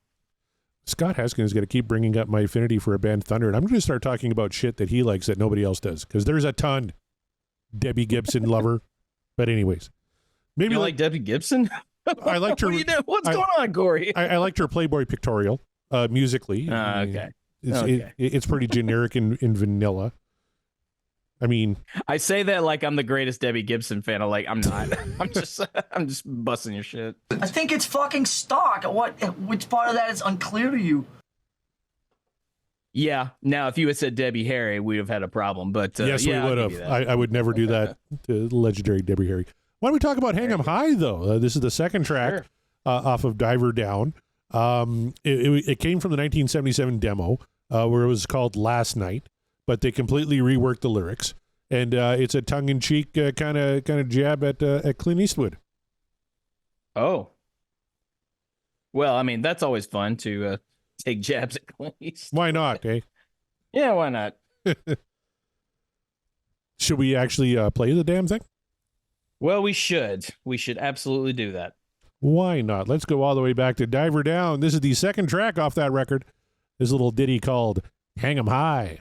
Scott Haskins is going to keep bringing up my affinity for a band, Thunder, and I'm going to start talking about shit that he likes that nobody else does, because there's a ton. Debbie Gibson lover. But anyways, maybe you like Debbie Gibson? I liked her. What's going on, Corey? I liked her Playboy pictorial musically. Okay. It's pretty generic and vanilla. I mean, I say that like I'm the greatest Debbie Gibson fan. I'm not. I'm just busting your shit. I think it's fucking stock. Which part of that is unclear to you? Yeah. Now, if you had said Debbie Harry, we'd have had a problem. But yes, we would have. I would never do that to legendary Debbie Harry. Why don't we talk about Hang 'em High, though? This is the second track off of Diver Down. It came from the 1977 demo, where it was called Last Night, but they completely reworked the lyrics, and it's a tongue-in-cheek kind of jab at Clint Eastwood. Oh. Well, I mean, that's always fun to take jabs at Clint Eastwood. Why not, eh? Yeah, why not? Should we actually play the damn thing? Well, we should. We should absolutely do that. Why not? Let's go all the way back to Diver Down. This is the second track off that record. This little ditty called Hang 'em High.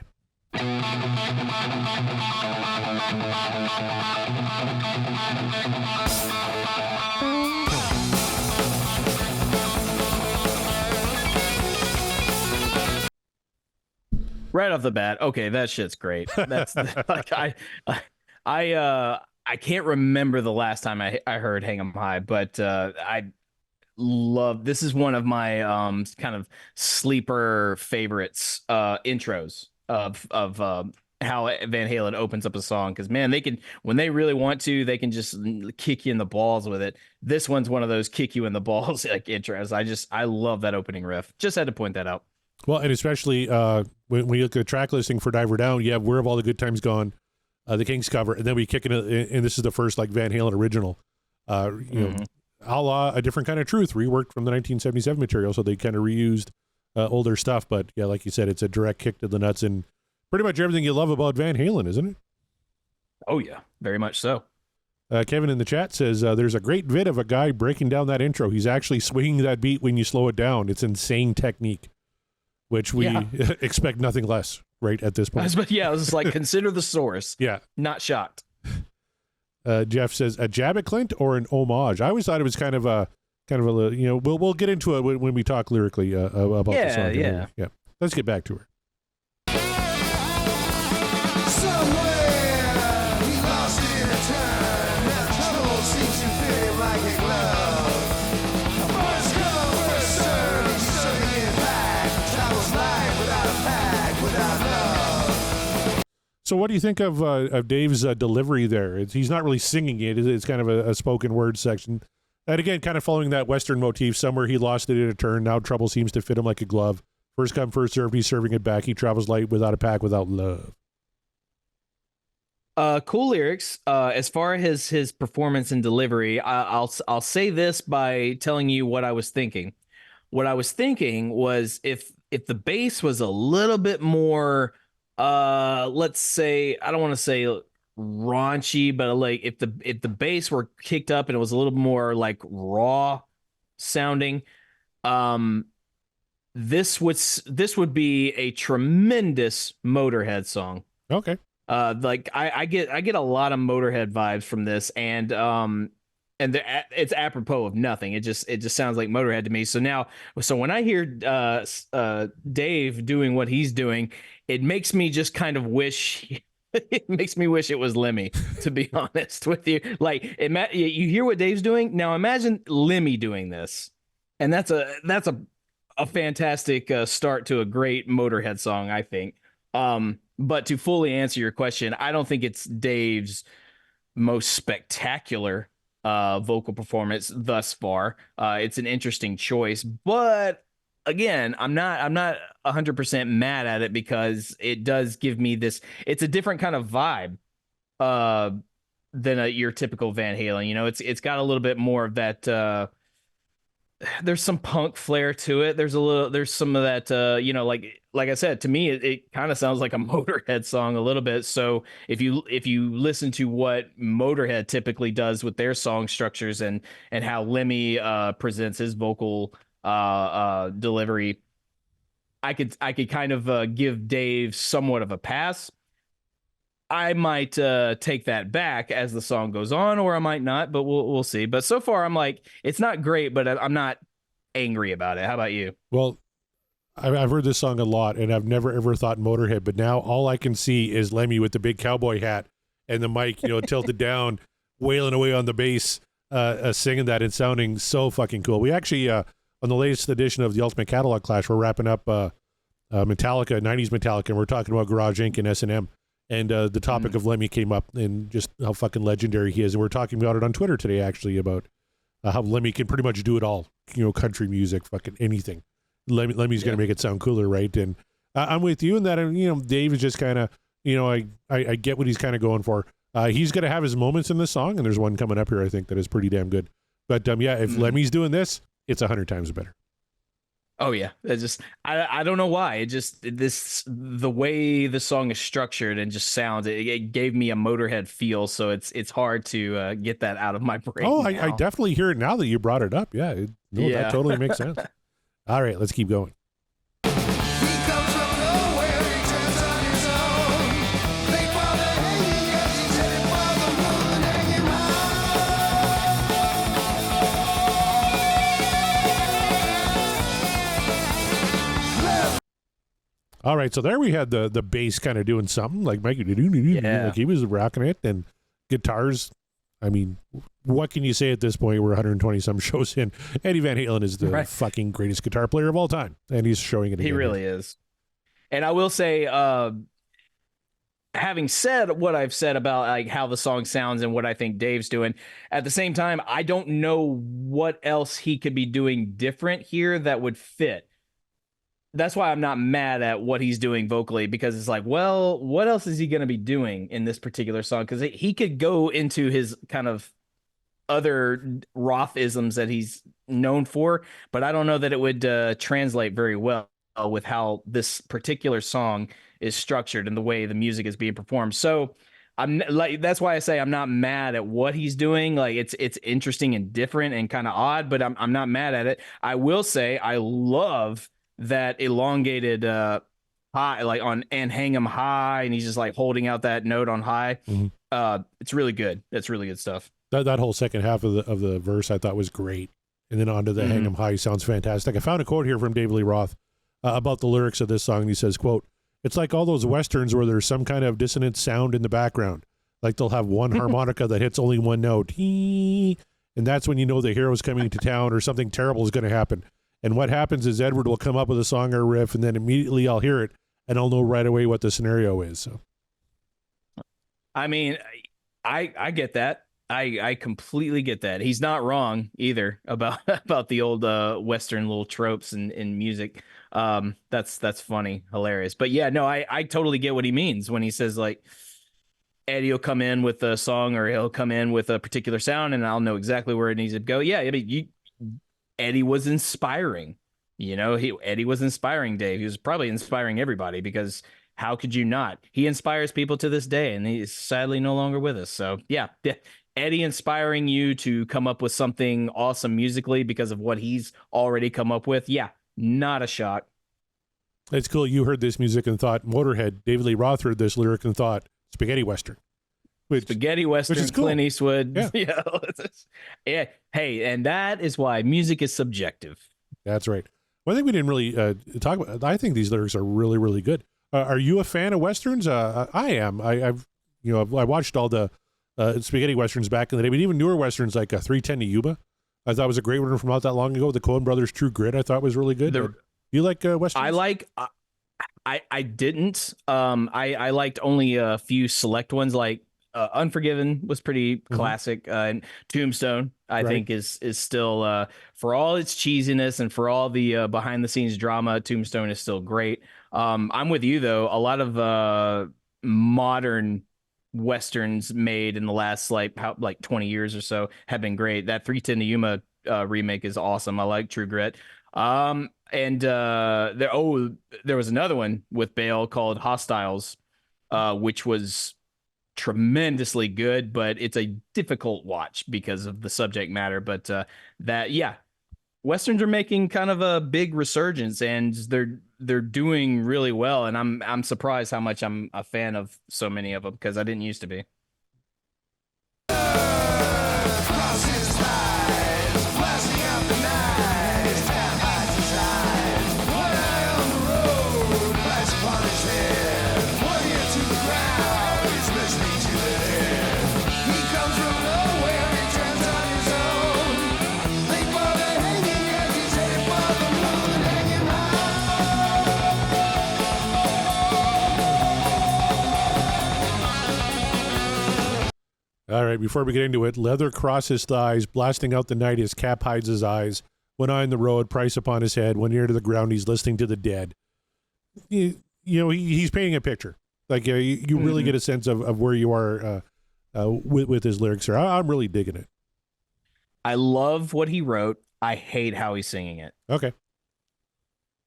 Right off the bat, okay, that shit's great. That's like I can't remember the last time I heard Hang 'em High, but I love this is one of my kind of sleeper favorites intros of how Van Halen opens up a song, because man, they can, when they really want to, they can just kick you in the balls with it. This one's one of those kick you in the balls like intros. I love that opening riff. Just had to point that out. Well, and especially when you look at the track listing for Diver Down, you have Where Have All the Good Times Gone, the Kings cover, and then we kick it, and this is the first like Van Halen original. a la A Different Kind of Truth, reworked from the 1977 material, so they kind of reused older stuff. But yeah, like you said, it's a direct kick to the nuts and pretty much everything you love about Van Halen, isn't it? Oh yeah, very much so. Kevin in the chat says there's a great vid of a guy breaking down that intro. He's actually swinging that beat when you slow it down. It's insane technique, which we expect nothing less right at this point. But yeah, I was just like, consider the source. Yeah. Not shocked. Jeff says a jab at Clint or an homage. I always thought it was kind of a we'll get into it when we talk lyrically about the song. Yeah. Let's get back to her. So what do you think of Dave's delivery there? He's not really singing it. It's kind of a spoken word section. And again, kind of following that Western motif. Somewhere he lost it in a turn. Now trouble seems to fit him like a glove. First come, first served. He's serving it back. He travels light without a pack, without love. Cool lyrics. As far as his performance and delivery, I'll say this by telling you what I was thinking. What I was thinking was if the bass was a little bit more, let's say, I don't want to say raunchy, but like if the bass were kicked up and it was a little more like raw sounding, this would be a tremendous Motorhead song. Okay. Like I get a lot of Motorhead vibes from this, and it's apropos of nothing. It just sounds like Motorhead to me. So when I hear Dave doing what he's doing, it makes me just kind of wish. It makes me wish it was Lemmy, to be honest with you. Like, you hear what Dave's doing. Now imagine Lemmy doing this, and that's a fantastic start to a great Motorhead song, I think. But to fully answer your question, I don't think it's Dave's most spectacular vocal performance thus far. It's an interesting choice, but again, I'm not 100% mad at it because it does give me this. It's a different kind of vibe than your typical Van Halen. You know, it's got a little bit more of that. There's some punk flair to it. There's some of that, like I said, to me, it kind of sounds like a Motorhead song a little bit. So if you listen to what Motorhead typically does with their song structures and how Lemmy presents his vocal delivery, I could kind of give Dave somewhat of a pass. I might take that back as the song goes on, or I might not, but we'll see. But so far, I'm like, it's not great, but I'm not angry about it. How about you? Well, I've heard this song a lot, and I've never ever thought Motorhead, but now all I can see is Lemmy with the big cowboy hat and the mic, tilted down, wailing away on the bass, singing that and sounding so fucking cool. We actually, on the latest edition of the Ultimate Catalog Clash, we're wrapping up Metallica, 90s Metallica, and we're talking about Garage Inc. and S&M. And the topic of Lemmy came up and just how fucking legendary he is. And we're talking about it on Twitter today, actually, about how Lemmy can pretty much do it all. Country music, fucking anything. Lemmy's going to make it sound cooler, right? And I'm with you in that. And, Dave is just kind of, I get what he's kind of going for. He's going to have his moments in this song, and there's one coming up here, I think, that is pretty damn good. But, if Lemmy's doing this, it's 100 times better. Oh yeah, I don't know why. The way the song is structured and just sounds, it gave me a Motorhead feel. So it's hard to get that out of my brain. Oh, I definitely hear it now that you brought it up. Yeah, that totally makes sense. All right, let's keep going. All right, so there we had the bass kind of doing something like Mikey, like he was rocking it, and guitars. I mean, what can you say at this point? We're 120 some shows in. Eddie Van Halen is the fucking greatest guitar player of all time, and he's showing it again. He really is. And I will say, having said what I've said about like how the song sounds and what I think Dave's doing, at the same time, I don't know what else he could be doing different here that would fit. That's why I'm not mad at what he's doing vocally, because it's like, well, what else is he going to be doing in this particular song? Because he could go into his kind of other Roth-isms that he's known for, but I don't know that it would translate very well with how this particular song is structured and the way the music is being performed. So I'm like, that's why I say I'm not mad at what he's doing. Like it's interesting and different and kind of odd, but I'm not mad at it. I will say I love that elongated high, like on and hang 'em high, and he's just like holding out that note on high. It's really good. That's really good stuff. That whole second half of the verse I thought was great, and then onto the hang 'em high sounds fantastic. I found a quote here from David Lee Roth about the lyrics of this song. And he says, "Quote: It's like all those westerns where there's some kind of dissonant sound in the background. Like they'll have one harmonica that hits only one note, and that's when you know the hero's coming to town or something terrible is going to happen. And what happens is Edward will come up with a song or a riff, and then immediately I'll hear it, and I'll know right away what the scenario is." So, I mean, I get that. I completely get that. He's not wrong either about the old Western little tropes in music. That's funny, hilarious. But yeah, no, I totally get what he means when he says like Eddie will come in with a song or he'll come in with a particular sound and I'll know exactly where it needs to go. Yeah, I mean, Eddie was inspiring. Eddie was inspiring Dave. He was probably inspiring everybody because how could you not? He inspires people to this day, and he's sadly no longer with us. So yeah, Eddie inspiring you to come up with something awesome musically because of what he's already come up with. Yeah, not a shock. it's cool. You heard this music and thought Motorhead. David Lee Roth heard this lyric and thought spaghetti western. Spaghetti Western, is cool. Clint Eastwood. Yeah. Yeah. Hey, and that is why music is subjective. That's right. One thing we didn't really talk about, I think these lyrics are really, really good. Are you a fan of Westerns? I am. I watched all the spaghetti Westerns back in the day, but even newer Westerns like 310 to Yuba, I thought was a great one from not that long ago. The Coen Brothers' True Grit, I thought was really good. You like Westerns? I didn't. I liked only a few select ones, like Unforgiven was pretty classic, and Tombstone I think is still for all its cheesiness and for all the behind the scenes drama, Tombstone is still great. I'm with you though. A lot of modern Westerns made in the last like 20 years or so have been great. That 310 to Yuma remake is awesome. I like True Grit. There was another one with Bale called Hostiles, which was tremendously good, but it's a difficult watch because of the subject matter. But Westerns are making kind of a big resurgence, and they're doing really well. And I'm surprised how much I'm a fan of so many of them because I didn't used to be. All right, before we get into it, leather cross his thighs, blasting out the night, his cap hides his eyes. When on the road, price upon his head, when ear to the ground, he's listening to the dead. He's painting a picture. Like you really get a sense of where you are with his lyrics here. I'm really digging it. I love what he wrote. I hate how he's singing it. Okay.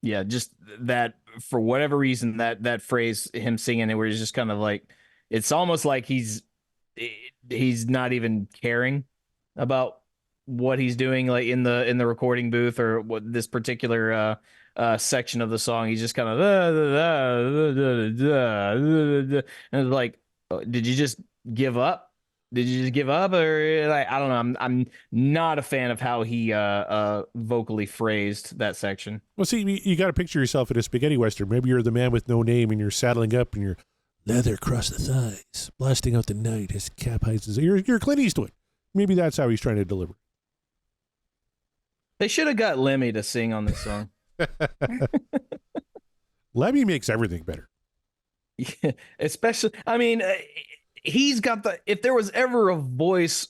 Yeah, just that for whatever reason, that phrase, him singing it, where he's just kind of like, it's almost like he's not even caring about what he's doing, like in the recording booth or what this particular section of the song. He's just kind of and it's like, did you just give up? Did you just give up? Or like, I don't know. I'm not a fan of how he vocally phrased that section. Well, see, you got to picture yourself in a spaghetti western. Maybe you're the man with no name and you're saddling up and you're leather across the thighs, blasting out the night, his cap hides his... You're Clint Eastwood. Maybe that's how he's trying to deliver. They should have got Lemmy to sing on this song. Lemmy makes everything better. Yeah, especially, I mean, he's got if there was ever a voice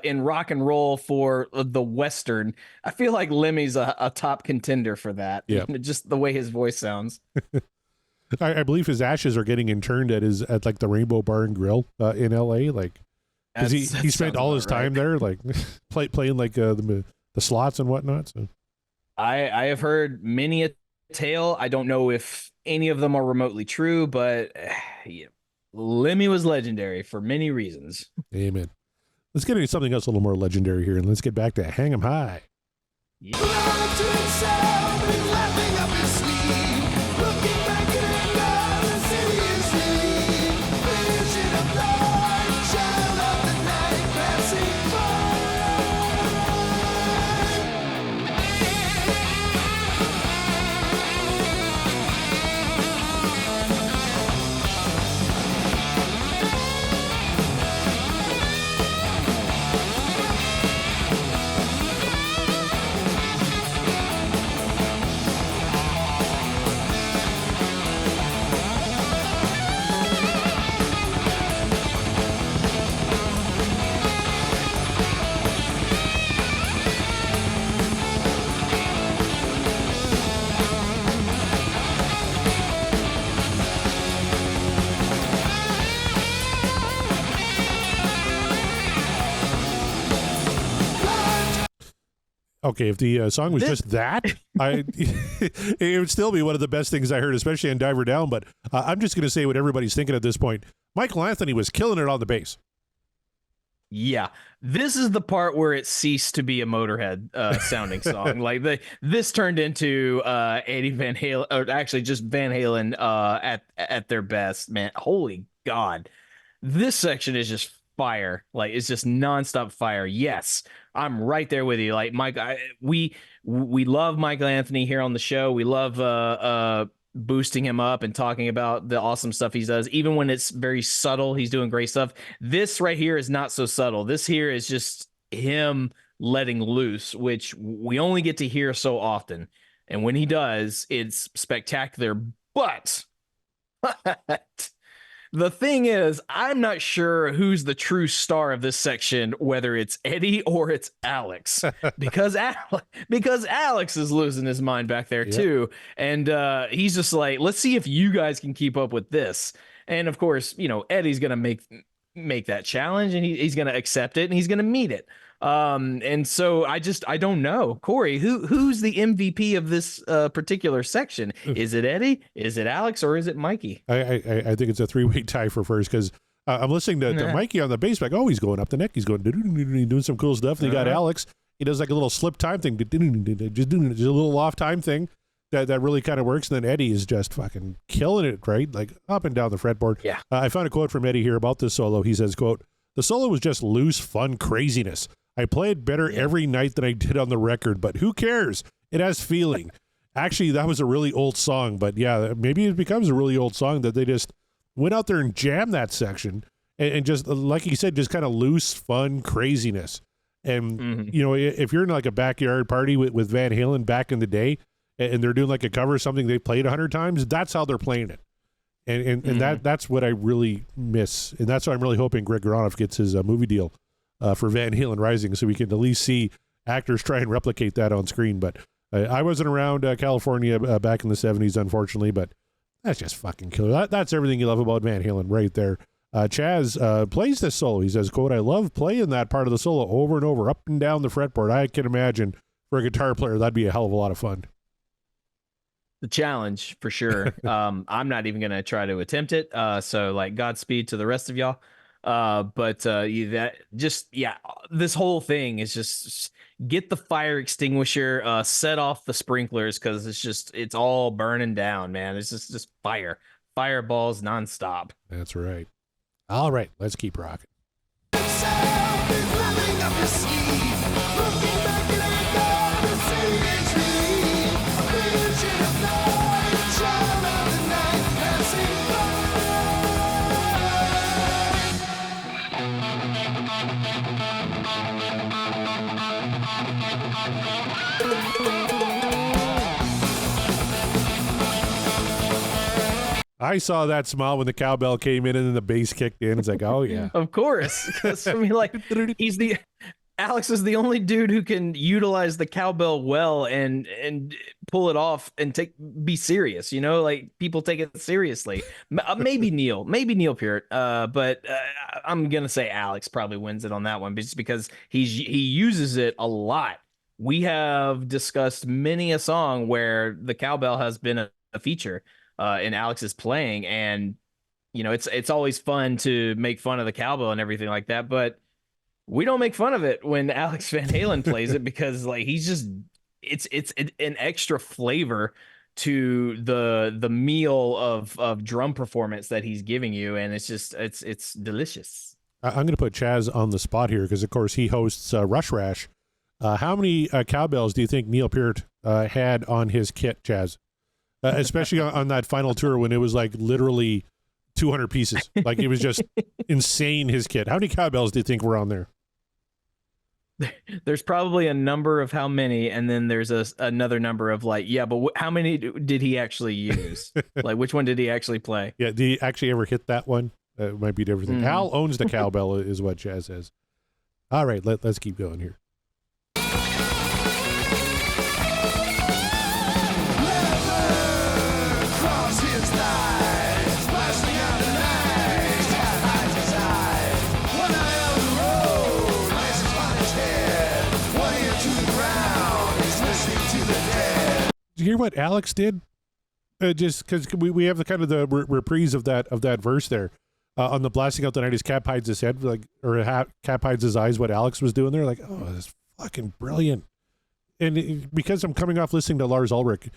in rock and roll for the Western, I feel like Lemmy's a top contender for that. Yeah. Just the way his voice sounds. I believe his ashes are getting interned at like the Rainbow Bar and Grill in LA. Like Because he That spent sounds all about his time right. there, like playing like the slots and whatnot. So. I have heard many a tale. I don't know if any of them are remotely true, but yeah, Lemmy was legendary for many reasons. Amen. Let's get into something else a little more legendary here, and let's get back to Hang 'em High. Okay, if the song was just that, it would still be one of the best things I heard, especially on Diver Down. But I'm just going to say what everybody's thinking at this point. Michael Anthony was killing it on the bass. Yeah, this is the part where it ceased to be a Motorhead sounding song. Like this turned into Eddie Van Halen, or actually just Van Halen at their best. Man, holy God, this section is just fire. Like it's just nonstop fire. Yes, I'm right there with you. Like Mike, we love Michael Anthony here on the show. We love boosting him up and talking about the awesome stuff he does, even when it's very subtle. He's doing great stuff. This right here is not so subtle. This here is just him letting loose, which we only get to hear so often. And when he does, it's spectacular. But the thing is, I'm not sure who's the true star of this section, whether it's Eddie or it's Alex, because Alex is losing his mind back there too. And he's just like, let's see if you guys can keep up with this. And of course, you know, Eddie's going to make that challenge, and he's going to accept it, and he's going to meet it. And so I don't know, Corey, who's the MVP of this particular section? Is it Eddie? Is it Alex? Or is it Mikey? I think it's a 3-way tie for first, because I'm listening to Mikey on the bass, like, oh, he's going up the neck. He's going doing some cool stuff. And you got Alex. He does like a little slip time thing, just doing a little off time thing that really kind of works. And then Eddie is just fucking killing it, right? Like up and down the fretboard. Yeah. I found a quote from Eddie here about this solo. He says, quote, "The solo was just loose, fun craziness. I play it better every night than I did on the record, but who cares? It has feeling." Actually, that was a really old song, but yeah, maybe it becomes a really old song that they just went out there and jammed that section and just, like you said, just kind of loose, fun craziness. And, you know, if you're in like a backyard party with Van Halen back in the day and they're doing like a cover of something they played 100 times, that's how they're playing it. And that's what I really miss. And that's why I'm really hoping Greg Aronoff gets his movie deal for Van Halen Rising, so we can at least see actors try and replicate that on screen. But I wasn't around California back in the 70s, unfortunately, but that's just fucking killer. That's everything you love about Van Halen right there. Chaz plays this solo. He says, quote, "I love playing that part of the solo over and over, up and down the fretboard. I can imagine for a guitar player, that'd be a hell of a lot of fun." The challenge for sure. I'm not even going to try to attempt it. So like Godspeed to the rest of y'all. This whole thing is just get the fire extinguisher, set off the sprinklers, because it's all burning down, man. It's just fireballs nonstop. That's right. All right, let's keep rocking. I saw that smile when the cowbell came in and then the bass kicked in. It's like, oh yeah. Of course. 'Cause, I mean, like, he's the Alex is the only dude who can utilize the cowbell well and pull it off and be serious. You know, like people take it seriously. Maybe Neil Peart, but I'm gonna say Alex probably wins it on that one, just because he uses it a lot. We have discussed many a song where the cowbell has been a feature in Alex's playing, and you know, it's always fun to make fun of the cowbell and everything like that, but we don't make fun of it when Alex Van Halen plays it, because like he's just it's an extra flavor to the meal of drum performance that he's giving you, and it's just it's delicious. I'm going to put Chaz on the spot here because, of course, he hosts Rush Rash. How many cowbells do you think Neil Peart had on his kit, Chaz? Especially on that final tour when it was like literally 200 pieces. Like it was just insane, his kit. How many cowbells do you think were on there? There's probably a number of how many, and then there's another number of like, yeah, but how many did he actually use? Like, which one did he actually play? Yeah, did he actually ever hit that one? It might be different. Mm-hmm. Al owns the cowbell, is what Chaz says. All right, let's keep going here. Did you hear what Alex did? Just because we have the kind of the reprise of that verse there on the blasting out the night. His cap hides his head, like, or cap hides his eyes. What Alex was doing there, like, oh, that's fucking brilliant. And because I'm coming off listening to Lars Ulrich,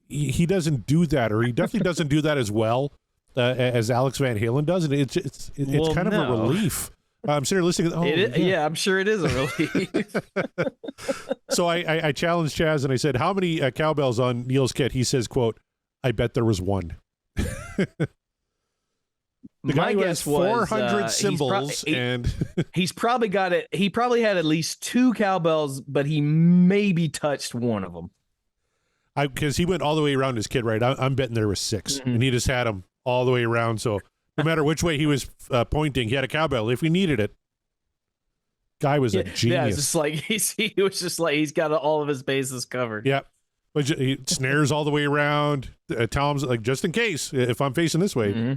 he doesn't do that, or he definitely doesn't do that as well as Alex Van Halen does, and it's kind of a relief. I'm sitting here listening. Yeah, I'm sure it is a relief. So I challenged Chaz and I said, how many cowbells on Neil's kit? He says, quote, I bet there was one. The My guess was 400 cymbals, and he's probably got it. He probably had at least 2 cowbells, but he maybe touched one of them. Because he went all the way around his kit, right? I'm betting there was 6, and he just had them all the way around. So no matter which way he was pointing, he had a cowbell if we needed it. Guy was a genius. Yeah, it's just like he was just like he's got all of his bases covered. Yeah, but he snares all the way around. Tom's like, just in case if I'm facing this way. Mm-hmm.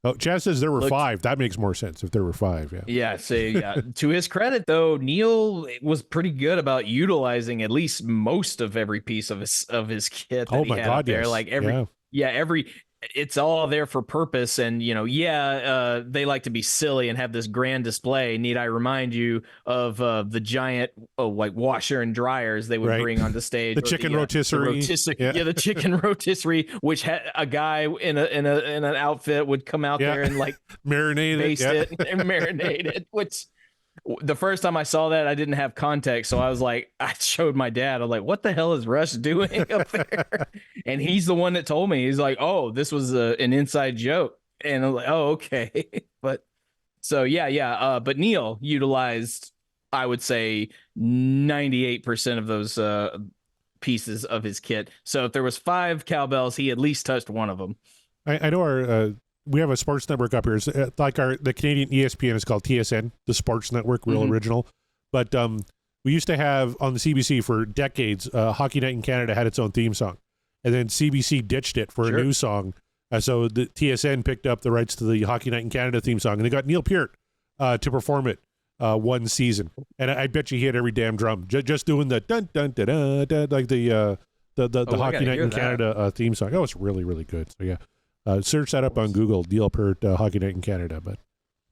Oh, Chaz says there were 5. That makes more sense if there were 5. Yeah. Yeah. So yeah. To his credit, though, Neil was pretty good about utilizing at least most of every piece of his kit. That oh my God! There. Yes. Like every. It's all there for purpose, and you know, they like to be silly and have this grand display. Need I remind you of the giant like washer and dryers they would bring on the stage? The chicken rotisserie. The chicken rotisserie, which had a guy in an outfit would come out there and like marinate it and marinate it. Which the first time I saw that, I didn't have context, so I was like, I showed my dad. I was like, "What the hell is Rush doing up there?" And he's the one that told me. He's like, "Oh, this was an inside joke," and I'm like, "Oh, okay." But so but Neil utilized, I would say, 98% of those pieces of his kit. So if there was 5 cowbells, he at least touched one of them. I know our. We have a sports network up here. It's like the Canadian ESPN is called TSN, the Sports Network, real original. But we used to have on the CBC for decades, Hockey Night in Canada had its own theme song. And then CBC ditched it for a new song. So the TSN picked up the rights to the Hockey Night in Canada theme song. And they got Neil Peart to perform it one season. And I bet you he hit every damn drum. Just doing the dun dun dun dun, dun like the Hockey Night in Canada theme song. Oh, it's really, really good. So yeah. Search that up on Google, Neil Peart, Hockey Night in Canada. But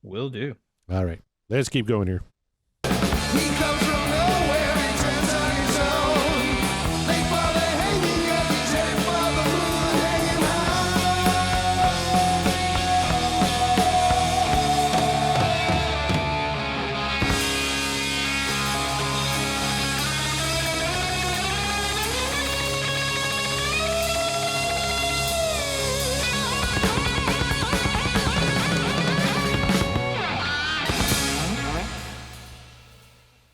will do. All right, let's keep going here. He comes from nowhere, he turns on his own. They follow hanging up, he's heading for the moon, hanging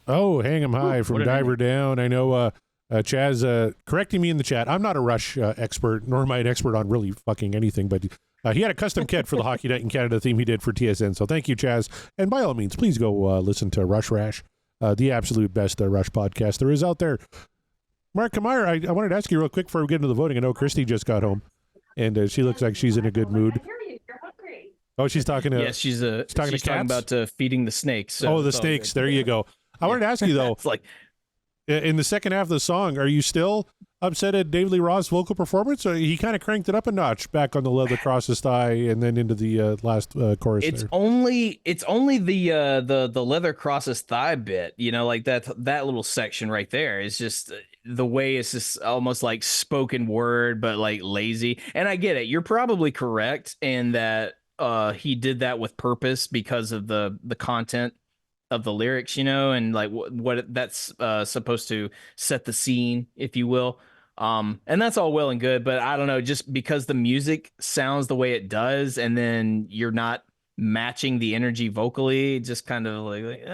Oh, Hang 'em High from Diver Down. I know Chaz correcting me in the chat. I'm not a Rush expert, nor am I an expert on really fucking anything, but he had a custom kit for the Hockey Night in Canada theme he did for TSN. So thank you, Chaz. And by all means, please go listen to Rush Rash the absolute best Rush podcast there is out there. Mark Kamar, I wanted to ask you real quick before we get into the voting. I know Christy just got home, and she looks like she's in a good mood. Oh, she's talking to she's talking to talking cats? about feeding the snakes. So oh, the it's all snakes. good. There you go. I wanted to ask you though. It's like, In the second half of the song, are you still upset at David Lee Roth's vocal performance? Or he kind of cranked it up a notch back on the leather across his thigh and then into the last chorus. it's there. only the leather across his thigh bit, you know, like that little section right there is just the way it's just almost like spoken word, but like lazy. And I get it. You're probably correct in that he did that with purpose because of the content of the lyrics, you know, and like what that's supposed to set the scene, if you will. And that's all well and good, but I don't know, just because the music sounds the way it does, and then you're not matching the energy vocally, just kind of like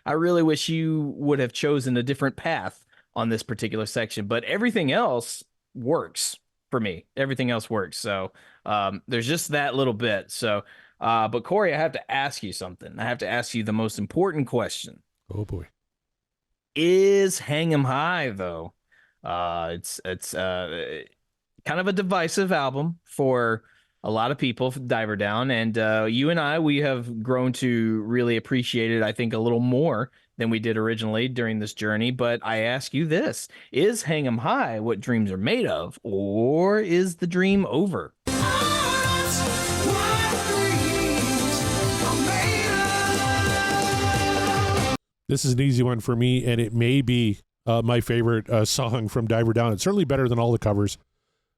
I really wish you would have chosen a different path on this particular section. But everything else works for me. Everything else works. So there's just that little bit. So but Corey, I have to ask you something. I have to ask you the most important question. Oh boy. Is Hang 'Em High though? It's kind of a divisive album for a lot of people, Diver Down, and you and I, we have grown to really appreciate it, I think, a little more than we did originally during this journey. But I ask you this: is Hang 'Em High what dreams are made of, or is the dream over? This is an easy one for me, and it may be my favorite song from Diver Down. It's certainly better than all the covers.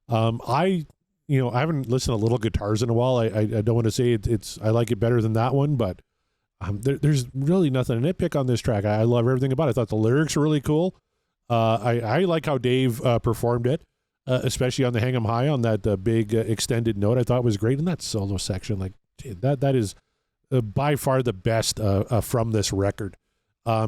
I haven't listened to Little Guitars in a while. I don't want to say I like it better than that one, but there's really nothing to nitpick on this track. I love everything about it. I thought the lyrics were really cool. I like how Dave performed it, especially on the Hang 'Em High on that big extended note. I thought it was great in that solo section. Like that is by far the best from this record.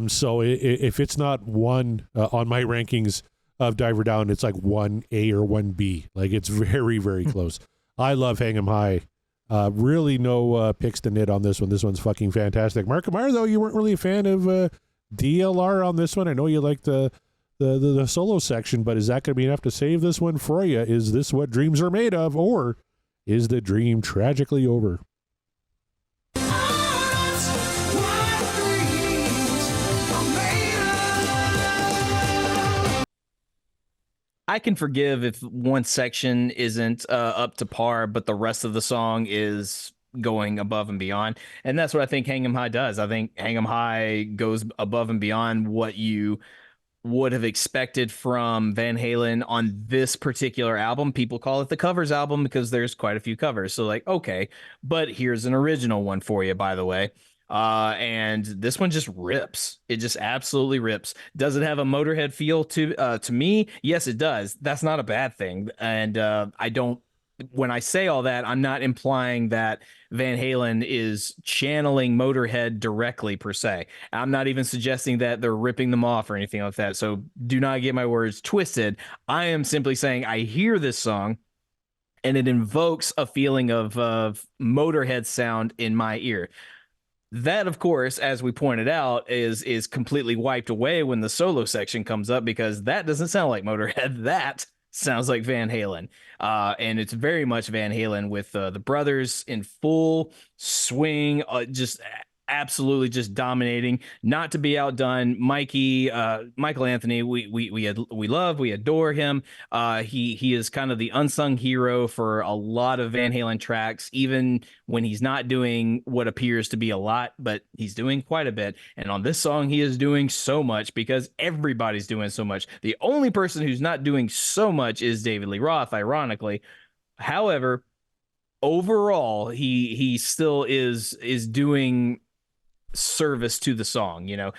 So if it's not one on my rankings of Diver Down, it's like 1A or 1B. Like it's very, very close. I love Hang 'Em High. Really no picks to knit on this one. This one's fucking fantastic. Mark Amar, though, you weren't really a fan of DLR on this one. I know you liked the solo section, but is that going to be enough to save this one for you? Is this what dreams are made of, or is the dream tragically over? I can forgive if one section isn't up to par, but the rest of the song is going above and beyond. And that's what I think Hang 'Em High does. I think Hang 'Em High goes above and beyond what you would have expected from Van Halen on this particular album. People call it the covers album because there's quite a few covers. So like, okay, but here's an original one for you, by the way. And this one just rips. It just absolutely rips. Does it have a Motorhead feel to me? Yes, it does. That's not a bad thing. And when I say all that, I'm not implying that Van Halen is channeling Motorhead directly per se. I'm not even suggesting that they're ripping them off or anything like that. So do not get my words twisted. I am simply saying I hear this song and it invokes a feeling of Motorhead sound in my ear. That, of course, as we pointed out, is completely wiped away when the solo section comes up, because that doesn't sound like Motorhead. That sounds like Van Halen. And it's very much Van Halen with the brothers in full swing, just absolutely just dominating, not to be outdone. Michael Anthony, we adore him. He is kind of the unsung hero for a lot of Van Halen tracks, even when he's not doing what appears to be a lot, but he's doing quite a bit. And on this song, he is doing so much because everybody's doing so much. The only person who's not doing so much is David Lee Roth, ironically. However, overall, he still is doing service to the song. You know,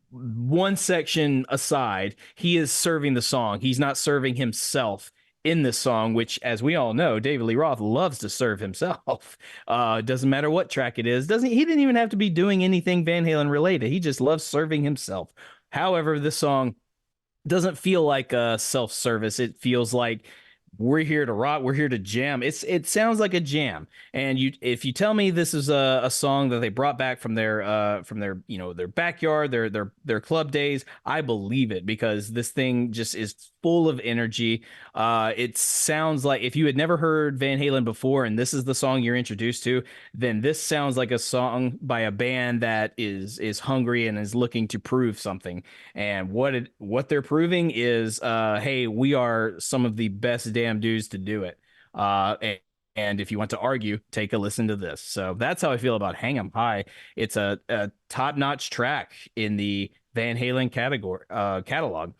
one section aside, he is serving the song. He's not serving himself in this song, which, as we all know, David Lee Roth loves to serve himself. Doesn't matter what track it is. He didn't even have to be doing anything Van Halen related. He just loves serving himself. However, this song doesn't feel like a self-service. It feels like we're here to rock, we're here to jam. It sounds like a jam. And if you tell me this is a song that they brought back from their their backyard, their club days, I believe it, because this thing just is full of energy. It sounds like, if you had never heard Van Halen before and this is the song you're introduced to, then this sounds like a song by a band that is hungry and is looking to prove something. And what they're proving is, hey, we are some of the best damn dudes to do it. And if you want to argue, take a listen to this. So that's how I feel about Hang 'Em High. It's a top-notch track in the Van Halen catalog.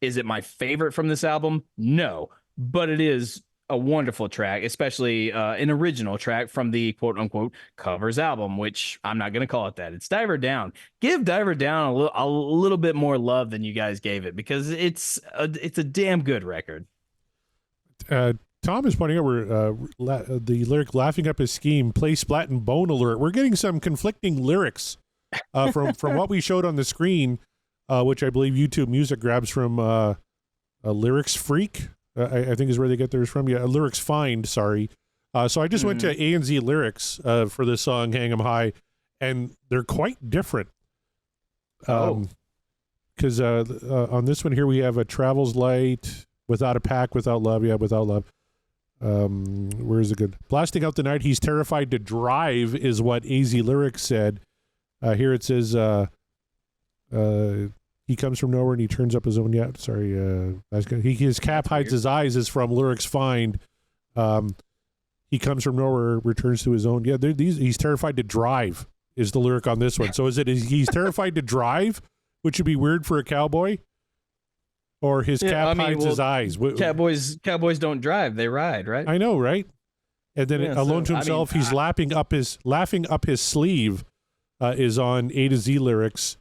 Is it my favorite from this album? No, but it is a wonderful track, especially an original track from the quote-unquote covers album, which I'm not going to call it that. It's Diver Down. Give Diver Down a little bit more love than you guys gave it, because it's a damn good record. Tom is pointing out the lyric "laughing up his scheme," play Splat and Bone alert. We're getting some conflicting lyrics from what we showed on the screen, which I believe YouTube Music grabs from a Lyrics Freak. I think is where they get theirs from. Yeah, Lyrics Find. Sorry. So I just went to A&Z Lyrics for this song "Hang 'Em High," and they're quite different. Because on this one here we have a Travels Light, Without a Pack, Without Love. Yeah, Without Love. Where is it good? Blasting Out the Night, He's Terrified to Drive is what AZ Lyrics said. Here it says, he comes from nowhere and he turns up his own. Yeah, sorry. His cap hides his eyes is from Lyrics Find. He comes from nowhere, returns to his own. Yeah, he's terrified to drive is the lyric on this one. So is it he's terrified to drive, which would be weird for a cowboy? Or his cap hides his eyes. Cowboys don't drive; they ride, right? I know, right? And then alone to himself, he's laughing up his sleeve. Is on A to Z Lyrics,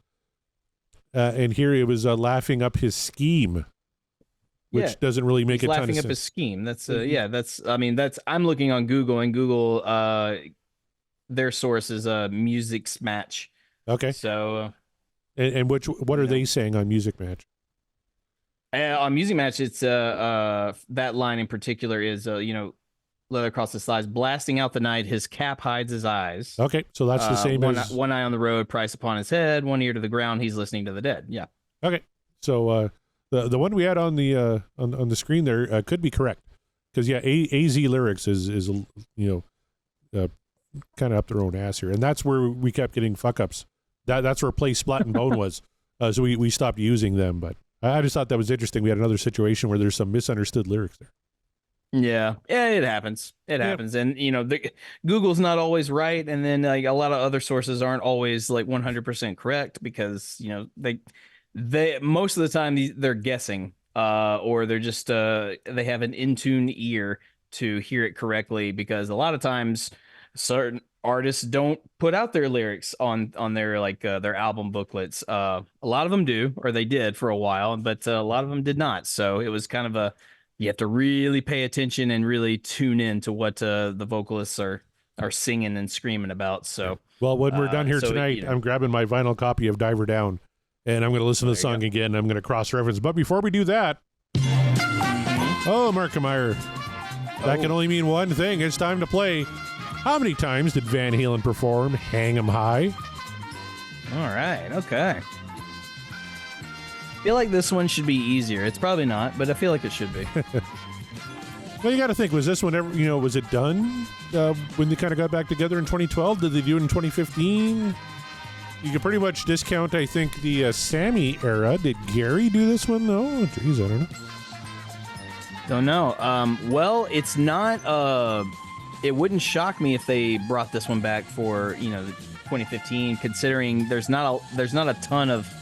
and here it was laughing up his scheme, which doesn't really make a ton of sense. Laughing up his scheme. That's that's. I'm looking on Google, and Google, their source is Music Match. Okay. So, and what are they saying on Music Match? On Music Match, it's that line in particular is leather across the slides, blasting out the night, his cap hides his eyes. Okay, so that's the same as one eye on the road, price upon his head, one ear to the ground, he's listening to the dead. Yeah. Okay, so the one we had on the on the screen there could be correct, because AZ Lyrics is kind of up their own ass here, and that's where we kept getting fuck ups. That's where Play Splat and Bone was, so we stopped using them, but. I just thought that was interesting. We had another situation where there's some misunderstood lyrics there. Yeah, it happens. It happens. And, Google's not always right. And then a lot of other sources aren't always like 100% correct because, they most of the time they're guessing or they're just they have an in-tune ear to hear it correctly, because a lot of times certain artists don't put out their lyrics on their their album booklets. A lot of them do, or they did for a while, but a lot of them did not. So it was kind of you have to really pay attention and really tune in to what the vocalists are singing and screaming about. So, well, when we're done here tonight, I'm grabbing my vinyl copy of Diver Down, and I'm going to listen to the song again. I'm going to cross-reference. But before we do that, Markimeyer, that can only mean one thing. It's time to play. How many times did Van Halen perform Hang 'Em High? All right, okay. I feel like this one should be easier. It's probably not, but I feel like it should be. Well, you got to think, was this one ever, was it done when they kind of got back together in 2012? Did they do it in 2015? You can pretty much discount, I think, the Sammy era. Did Gary do this one, though? Jeez, I don't know. Don't know. Well, it's not... It wouldn't shock me if they brought this one back for 2015, considering there's not a ton of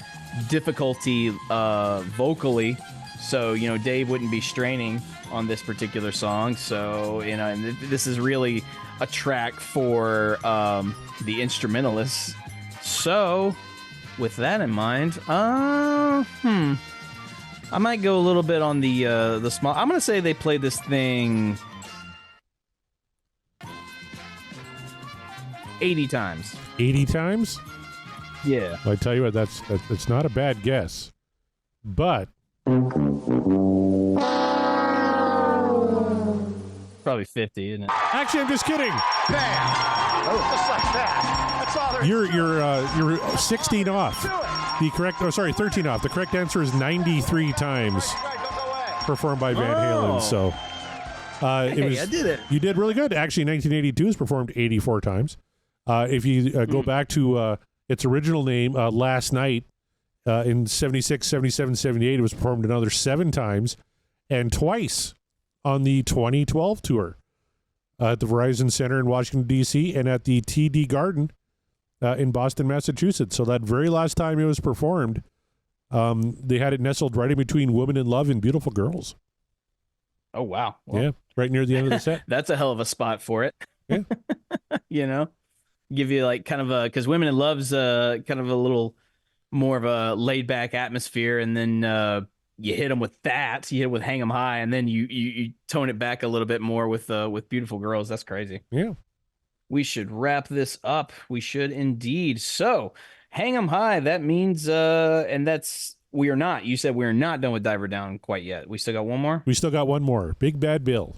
difficulty vocally, so Dave wouldn't be straining on this particular song. So and this is really a track for the instrumentalists. So with that in mind, I might go a little bit on the small. I'm gonna say they played this thing 80 times. 80 times? Yeah. Well, I tell you what, that's not a bad guess. But Probably 50, isn't it? Actually, I'm just kidding. Just like that. That's all there is. You're 16 off. The correct, 13 off. The correct answer is 93 times Right, don't go away. performed by Van Halen. So Hey, I did it. You did really good. Actually, 1982 is performed 84 times. If you go back to its original name, Last Night, in 76, 77, 78, it was performed another 7 times, and twice on the 2012 tour at the Verizon Center in Washington, D.C., and at the TD Garden in Boston, Massachusetts. So that very last time it was performed, they had it nestled right in between Woman in Love and Beautiful Girls. Oh, wow. Well, Yeah, right near the end of the set. that's a hell of a spot for it. Yeah. You know, give you like kind of a, because Women in Love's kind of a little more of a laid back atmosphere, and then you hit them with that, you hit 'em with Hang 'em High, and then you tone it back a little bit more with Beautiful Girls. That's crazy. Yeah. We should wrap this up. We should indeed. So Hang 'em High, that means and that's, we are not, you said we're not done with Diver Down quite yet. We still got one more. We still got one more. Big Bad Bill.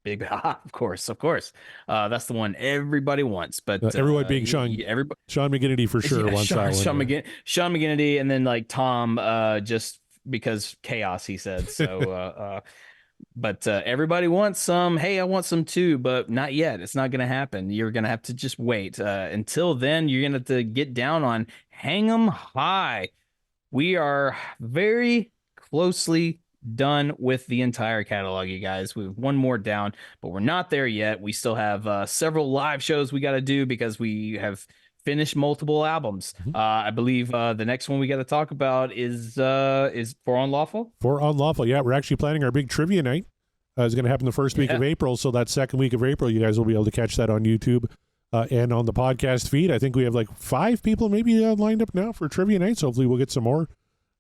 Big, of course. That's the one everybody wants. But Everyone being Sean McGinnity for sure wants that one. Sean McGinnity, and then like Tom, just because chaos, he said. So, but everybody wants some. Hey, I want some too, but not yet. It's not going to happen. You're going to have to just wait. Until then, you're going to have to get down on Hang 'em High. We are very closely done with the entire catalog, you guys. We have one more down, but we're not there yet. We still have several live shows we got to do because we have finished multiple albums. I believe the next one we got to talk about is For Unlawful. For Unlawful, yeah. We're actually planning our big trivia night. It's going to happen the first week of April, so that second week of April, you guys will be able to catch that on YouTube and on the podcast feed. I think we have like 5 people maybe lined up now for trivia night, so hopefully we'll get some more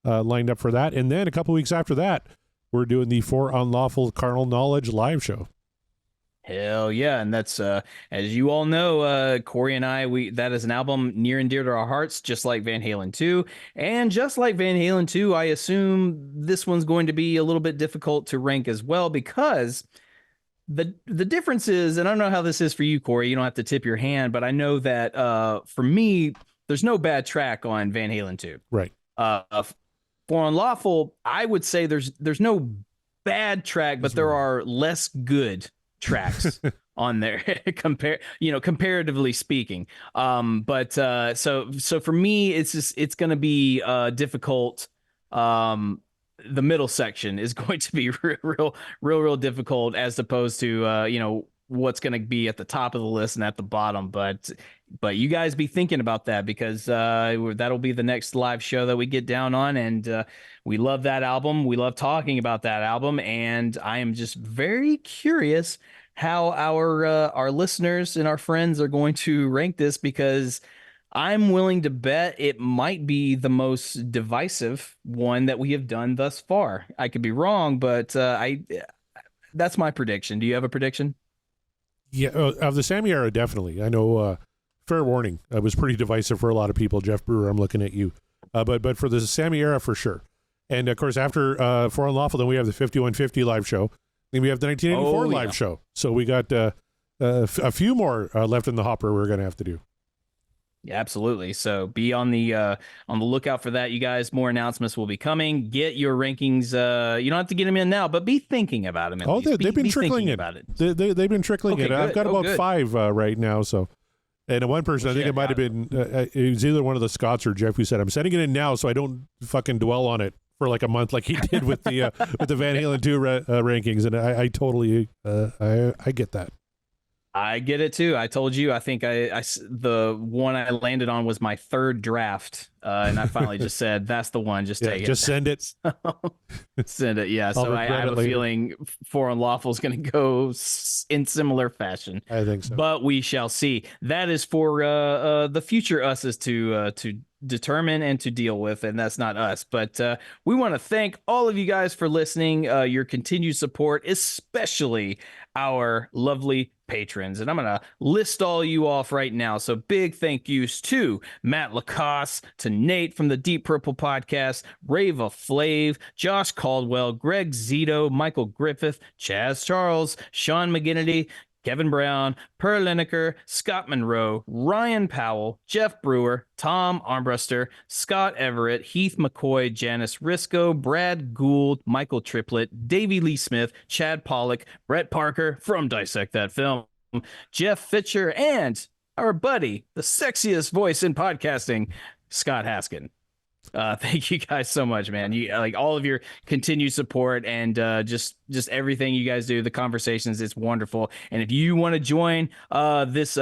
lined up for that. And then a couple weeks after that, we're doing the For Unlawful Carnal Knowledge live show. Hell yeah. And that's as you all know, Corey and I, that is an album near and dear to our hearts, just like Van Halen 2. And just like Van Halen 2, I assume this one's going to be a little bit difficult to rank as well, because the difference is, and I don't know how this is for you, Corey, you don't have to tip your hand, but I know that for me, there's no bad track on Van Halen 2. Right. For Unlawful, I would say there's no bad track, but there are less good tracks on there comparatively speaking. But so for me, it's going to be difficult. The middle section is going to be real difficult, as opposed to what's going to be at the top of the list and at the bottom. But you guys be thinking about that, because that'll be the next live show that we get down on. And we love that album. We love talking about that album. And I am just very curious how our listeners and our friends are going to rank this, because I'm willing to bet it might be the most divisive one that we have done thus far. I could be wrong, but that's my prediction. Do you have a prediction? Yeah, of the Sammy era, definitely. I know Fair Warning was pretty divisive for a lot of people. Jeff Brewer, I'm looking at you. But for the Sammy era, for sure. And, of course, after For Unlawful, then we have the 5150 live show. Then we have the 1984 live show. So we got a few more left in the hopper we're going to have to do. Yeah, absolutely. So be on the lookout for that, you guys. More announcements will be coming. Get your rankings. You don't have to get them in now, but be thinking about them. They've been trickling it. About it. They've been trickling it. Good. I've got about 5 right now. So, and one person, I think it might have been, it was either one of the Scots or Jeff who said, "I'm sending it in now, so I don't fucking dwell on it for like a month, like he did with the Van Halen 2 rankings." And I totally I get that. I get it too. I told you, I think the one I landed on was my third draft. And I finally just said, that's the one. Just take it. Just send it. Send it. Yeah. So I have a feeling For Unlawful is going to go in similar fashion. I think so. But we shall see. That is for the future us's to determine and to deal with, and that's not us. But we want to thank all of you guys for listening, your continued support, especially our lovely patrons. And I'm going to list all you off right now. So big thank yous to Matt Lacoste, to Nate from the Deep Purple Podcast, Rava Flav, Josh Caldwell, Greg Zito, Michael Griffith, Chaz Charles, Sean McGinnity, Kevin Brown, Per Lineker, Scott Monroe, Ryan Powell, Jeff Brewer, Tom Armbruster, Scott Everett, Heath McCoy, Janice Risco, Brad Gould, Michael Triplett, Davey Lee Smith, Chad Pollock, Brett Parker from Dissect That Film, Jeff Fitcher, and our buddy, the sexiest voice in podcasting, Scott Haskin. Thank you guys so much, man. You like all of your continued support and just everything you guys do. The conversations, it's wonderful. And if you want to join this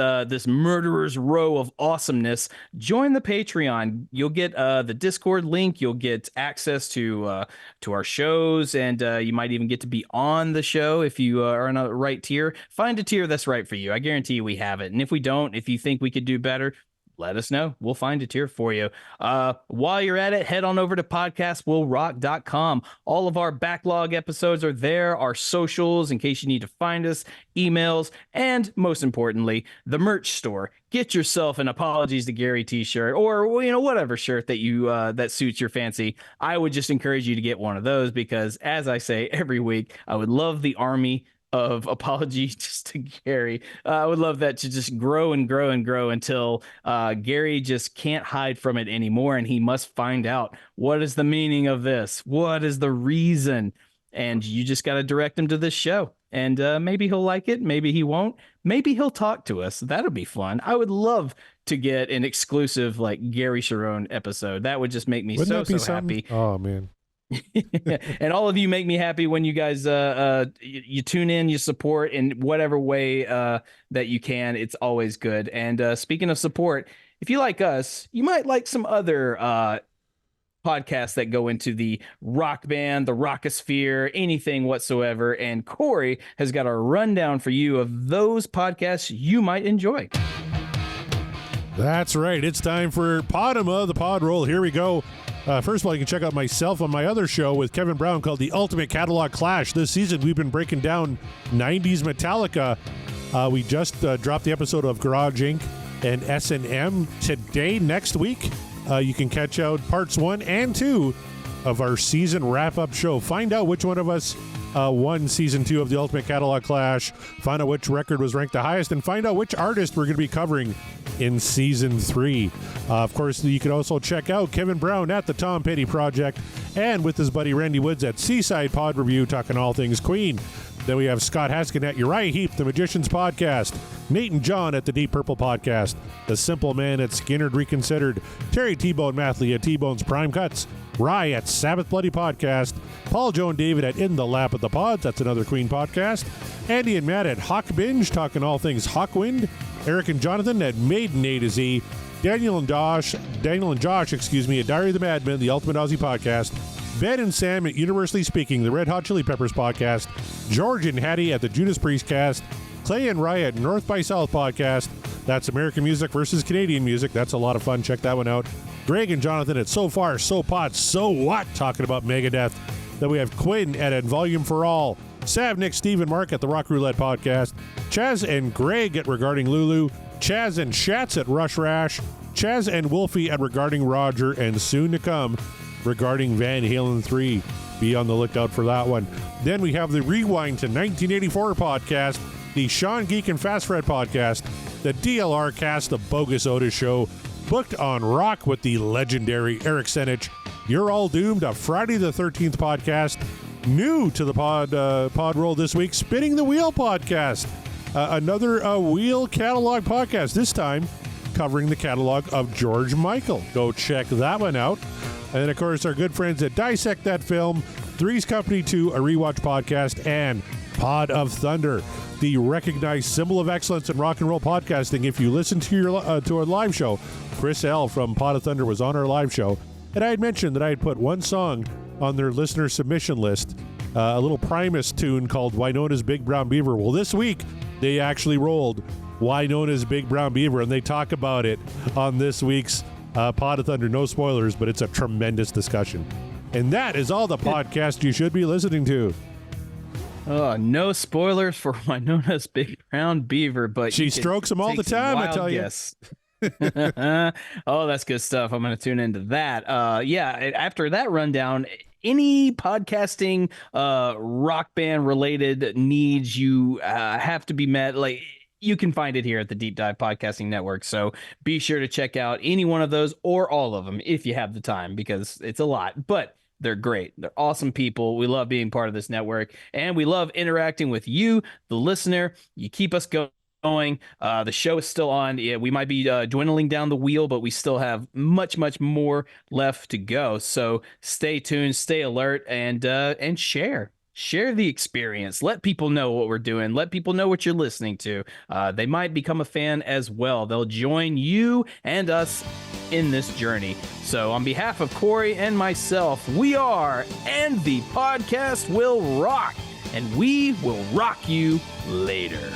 murderer's row of awesomeness, join the Patreon. You'll get the Discord link. You'll get access to our shows, and you might even get to be on the show if you are in a right tier. Find a tier that's right for you. I guarantee you we have it. And if we don't, if you think we could do better, let us know. We'll find a tier for you. While you're at it, head on over to podcastwillrock.com. All of our backlog episodes are there, our socials in case you need to find us, emails, and most importantly, the merch store. Get yourself an Apologies to Gary t-shirt, or whatever shirt that you that suits your fancy. I would just encourage you to get one of those because, as I say every week, I would love the army of Apologies to Gary. I would love that to just grow and grow and grow until Gary just can't hide from it anymore, and he must find out what is the meaning of this, what is the reason, and you just got to direct him to this show, and maybe he'll like it, maybe he won't, maybe he'll talk to us. That'll be fun. I would love to get an exclusive like Gary Sharon episode. That would just make me so happy. Oh man. And all of you make me happy when you guys you tune in, you support in whatever way that you can. It's always good. And speaking of support, if you like us, you might like some other podcasts that go into the rock band, the rockosphere, anything whatsoever. And Corey has got a rundown for you of those podcasts you might enjoy. That's right. It's time for Podema, the pod roll. Here we go. First of all, you can check out myself on my other show with Kevin Brown called The Ultimate Catalog Clash. This season, we've been breaking down 90s Metallica. We just dropped the episode of Garage Inc. and S&M today. Next week, you can catch out parts 1 and 2 of our season wrap-up show. Find out which one of us won season 2 of the Ultimate Catalog Clash, find out which record was ranked the highest, and find out which artist we're going to be covering in season 3. Of course, you can also check out Kevin Brown at the Tom Petty Project and with his buddy Randy Woods at Seaside Pod Review, talking all things Queen. Then we have Scott Haskin at Uriah Heep, the Magicians Podcast, Nate and John at the Deep Purple Podcast, The Simple Man at Skinnerd Reconsidered, Terry T-Bone Mathley at T-Bone's Prime Cuts, Rye at Sabbath Bloody Podcast, Paul, Joe, and David at In the Lap of the Pods, that's another Queen podcast, Andy and Matt at Hawk Binge, talking all things Hawkwind, Eric and Jonathan at Maiden A to Z, Daniel and Josh, at Diary of the Madman, the Ultimate Aussie Podcast, Ben and Sam at Universally Speaking, the Red Hot Chili Peppers Podcast, George and Hattie at the Judas Priest Cast, Clay and Rye at North by South Podcast, that's American music versus Canadian music, that's a lot of fun, check that one out. Greg and Jonathan at So Far, So Pot, So What, talking about Megadeth. Then we have Quinn at Volume for All, Sav, Nick, Steve, and Mark at the Rock Roulette Podcast, Chaz and Greg at Regarding Lulu, Chaz and Schatz at Rush Rash, Chaz and Wolfie at Regarding Roger, and soon to come, Regarding Van Halen 3. Be on the lookout for that one. Then we have the Rewind to 1984 podcast, the Sean Geek and Fast Fred podcast, the DLR cast, the Bogus Otis Show, Booked on Rock with the legendary Eric Senich, You're All Doomed, a Friday the 13th podcast, new to the pod roll this week, Spinning the Wheel podcast, another wheel catalog podcast, this time covering the catalog of George Michael. Go check that one out. And then, of course, our good friends at Dissect That Film, Three's Company 2, a rewatch podcast, and Pod of Thunder, the recognized symbol of excellence in rock and roll podcasting. If you listen to our live show, Chris L. from Pod of Thunder was on our live show, and I had mentioned that I had put one song on their listener submission list, a little Primus tune called Wynona's Big Brown Beaver. Well, this week, they actually rolled Wynona's Big Brown Beaver, and they talk about it on this week's Pod of Thunder, no spoilers, but it's a tremendous discussion. And that is all the podcast you should be listening to. Oh, no spoilers for Winona's Big Brown Beaver, but She you can strokes him all take the some time, I wild tell you. guess. Oh, that's good stuff. I'm going to tune into that. After that rundown, any podcasting rock band related needs you have to be met, like you can find it here at the Deep Dive Podcasting Network. So be sure to check out any one of those or all of them if you have the time, because it's a lot, but they're great. They're awesome people. We love being part of this network, and we love interacting with you, the listener. You keep us going. The show is still on. Yeah, we might be dwindling down the wheel, but we still have much more left to go. So stay tuned, stay alert, and share the experience. Let people know what we're doing. Let people know what you're listening to. They might become a fan as well. They'll join you and us in this journey. So on behalf of Corey and myself, we are And the Podcast Will Rock, and we will rock you later.